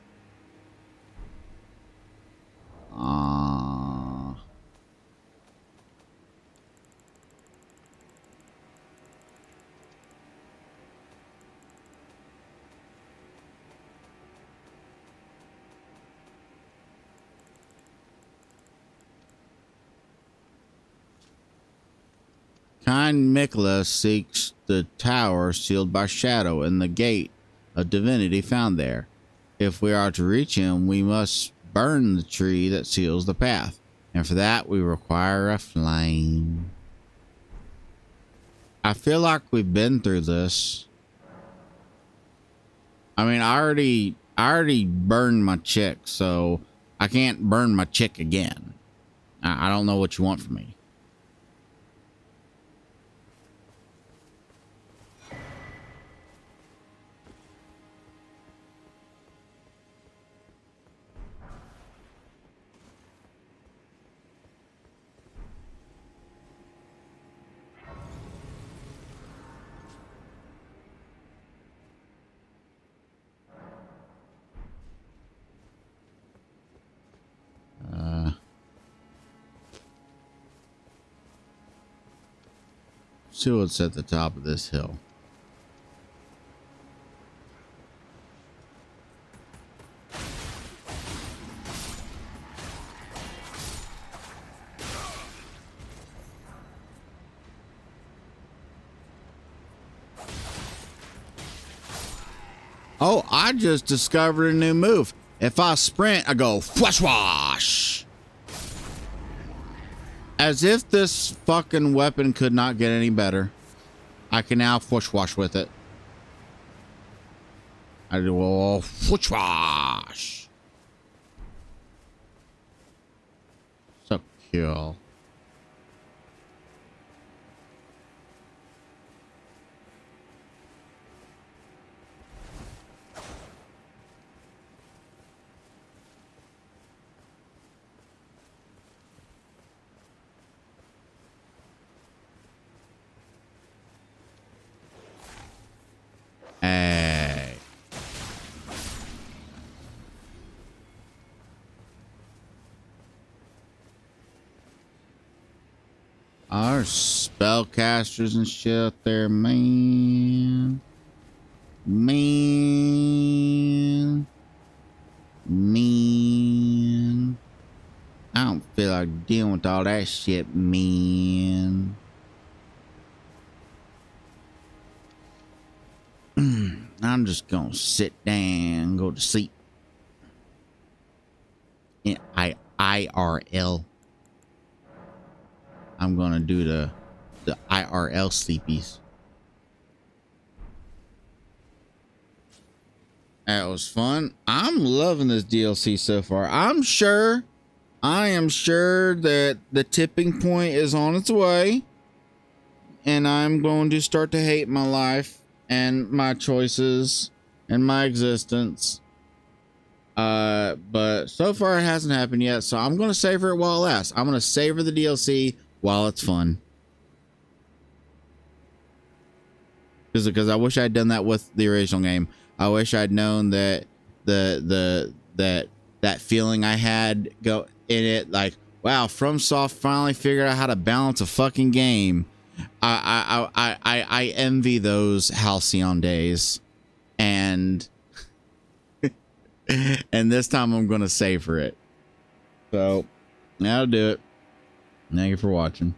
Kind Mikla seeks the tower sealed by shadow and the gate of divinity found there. If we are to reach him, we must burn the tree that seals the path. And for that, we require a flame. I feel like we've been through this. I mean, I already burned my chick, so I can't burn my chick again. I don't know what you want from me. See what's at the top of this hill. Oh, I just discovered a new move. If I sprint, I go fwash wash. As if this fucking weapon could not get any better. I can now fwash wash with it. I do a fwash wash. So cool. Our spellcasters and shit out there, man. Man. I don't feel like dealing with all that shit, man. I'm just gonna sit down and go to sleep. In IRL. I'm gonna do the IRL sleepies. That was fun. I'm loving this DLC so far. I am sure that the tipping point is on its way, and I'm going to start to hate my life and my choices and my existence. But so far it hasn't happened yet, so I'm gonna savor it while it lasts. I'm gonna savor the DLC while it's fun. Because I wish I'd done that with the original game. I wish I'd known that that feeling I had go in it, like, wow, FromSoft finally figured out how to balance a fucking game. I envy those halcyon days, and and this time I'm gonna savor it. So that'll do it. Thank you for watching.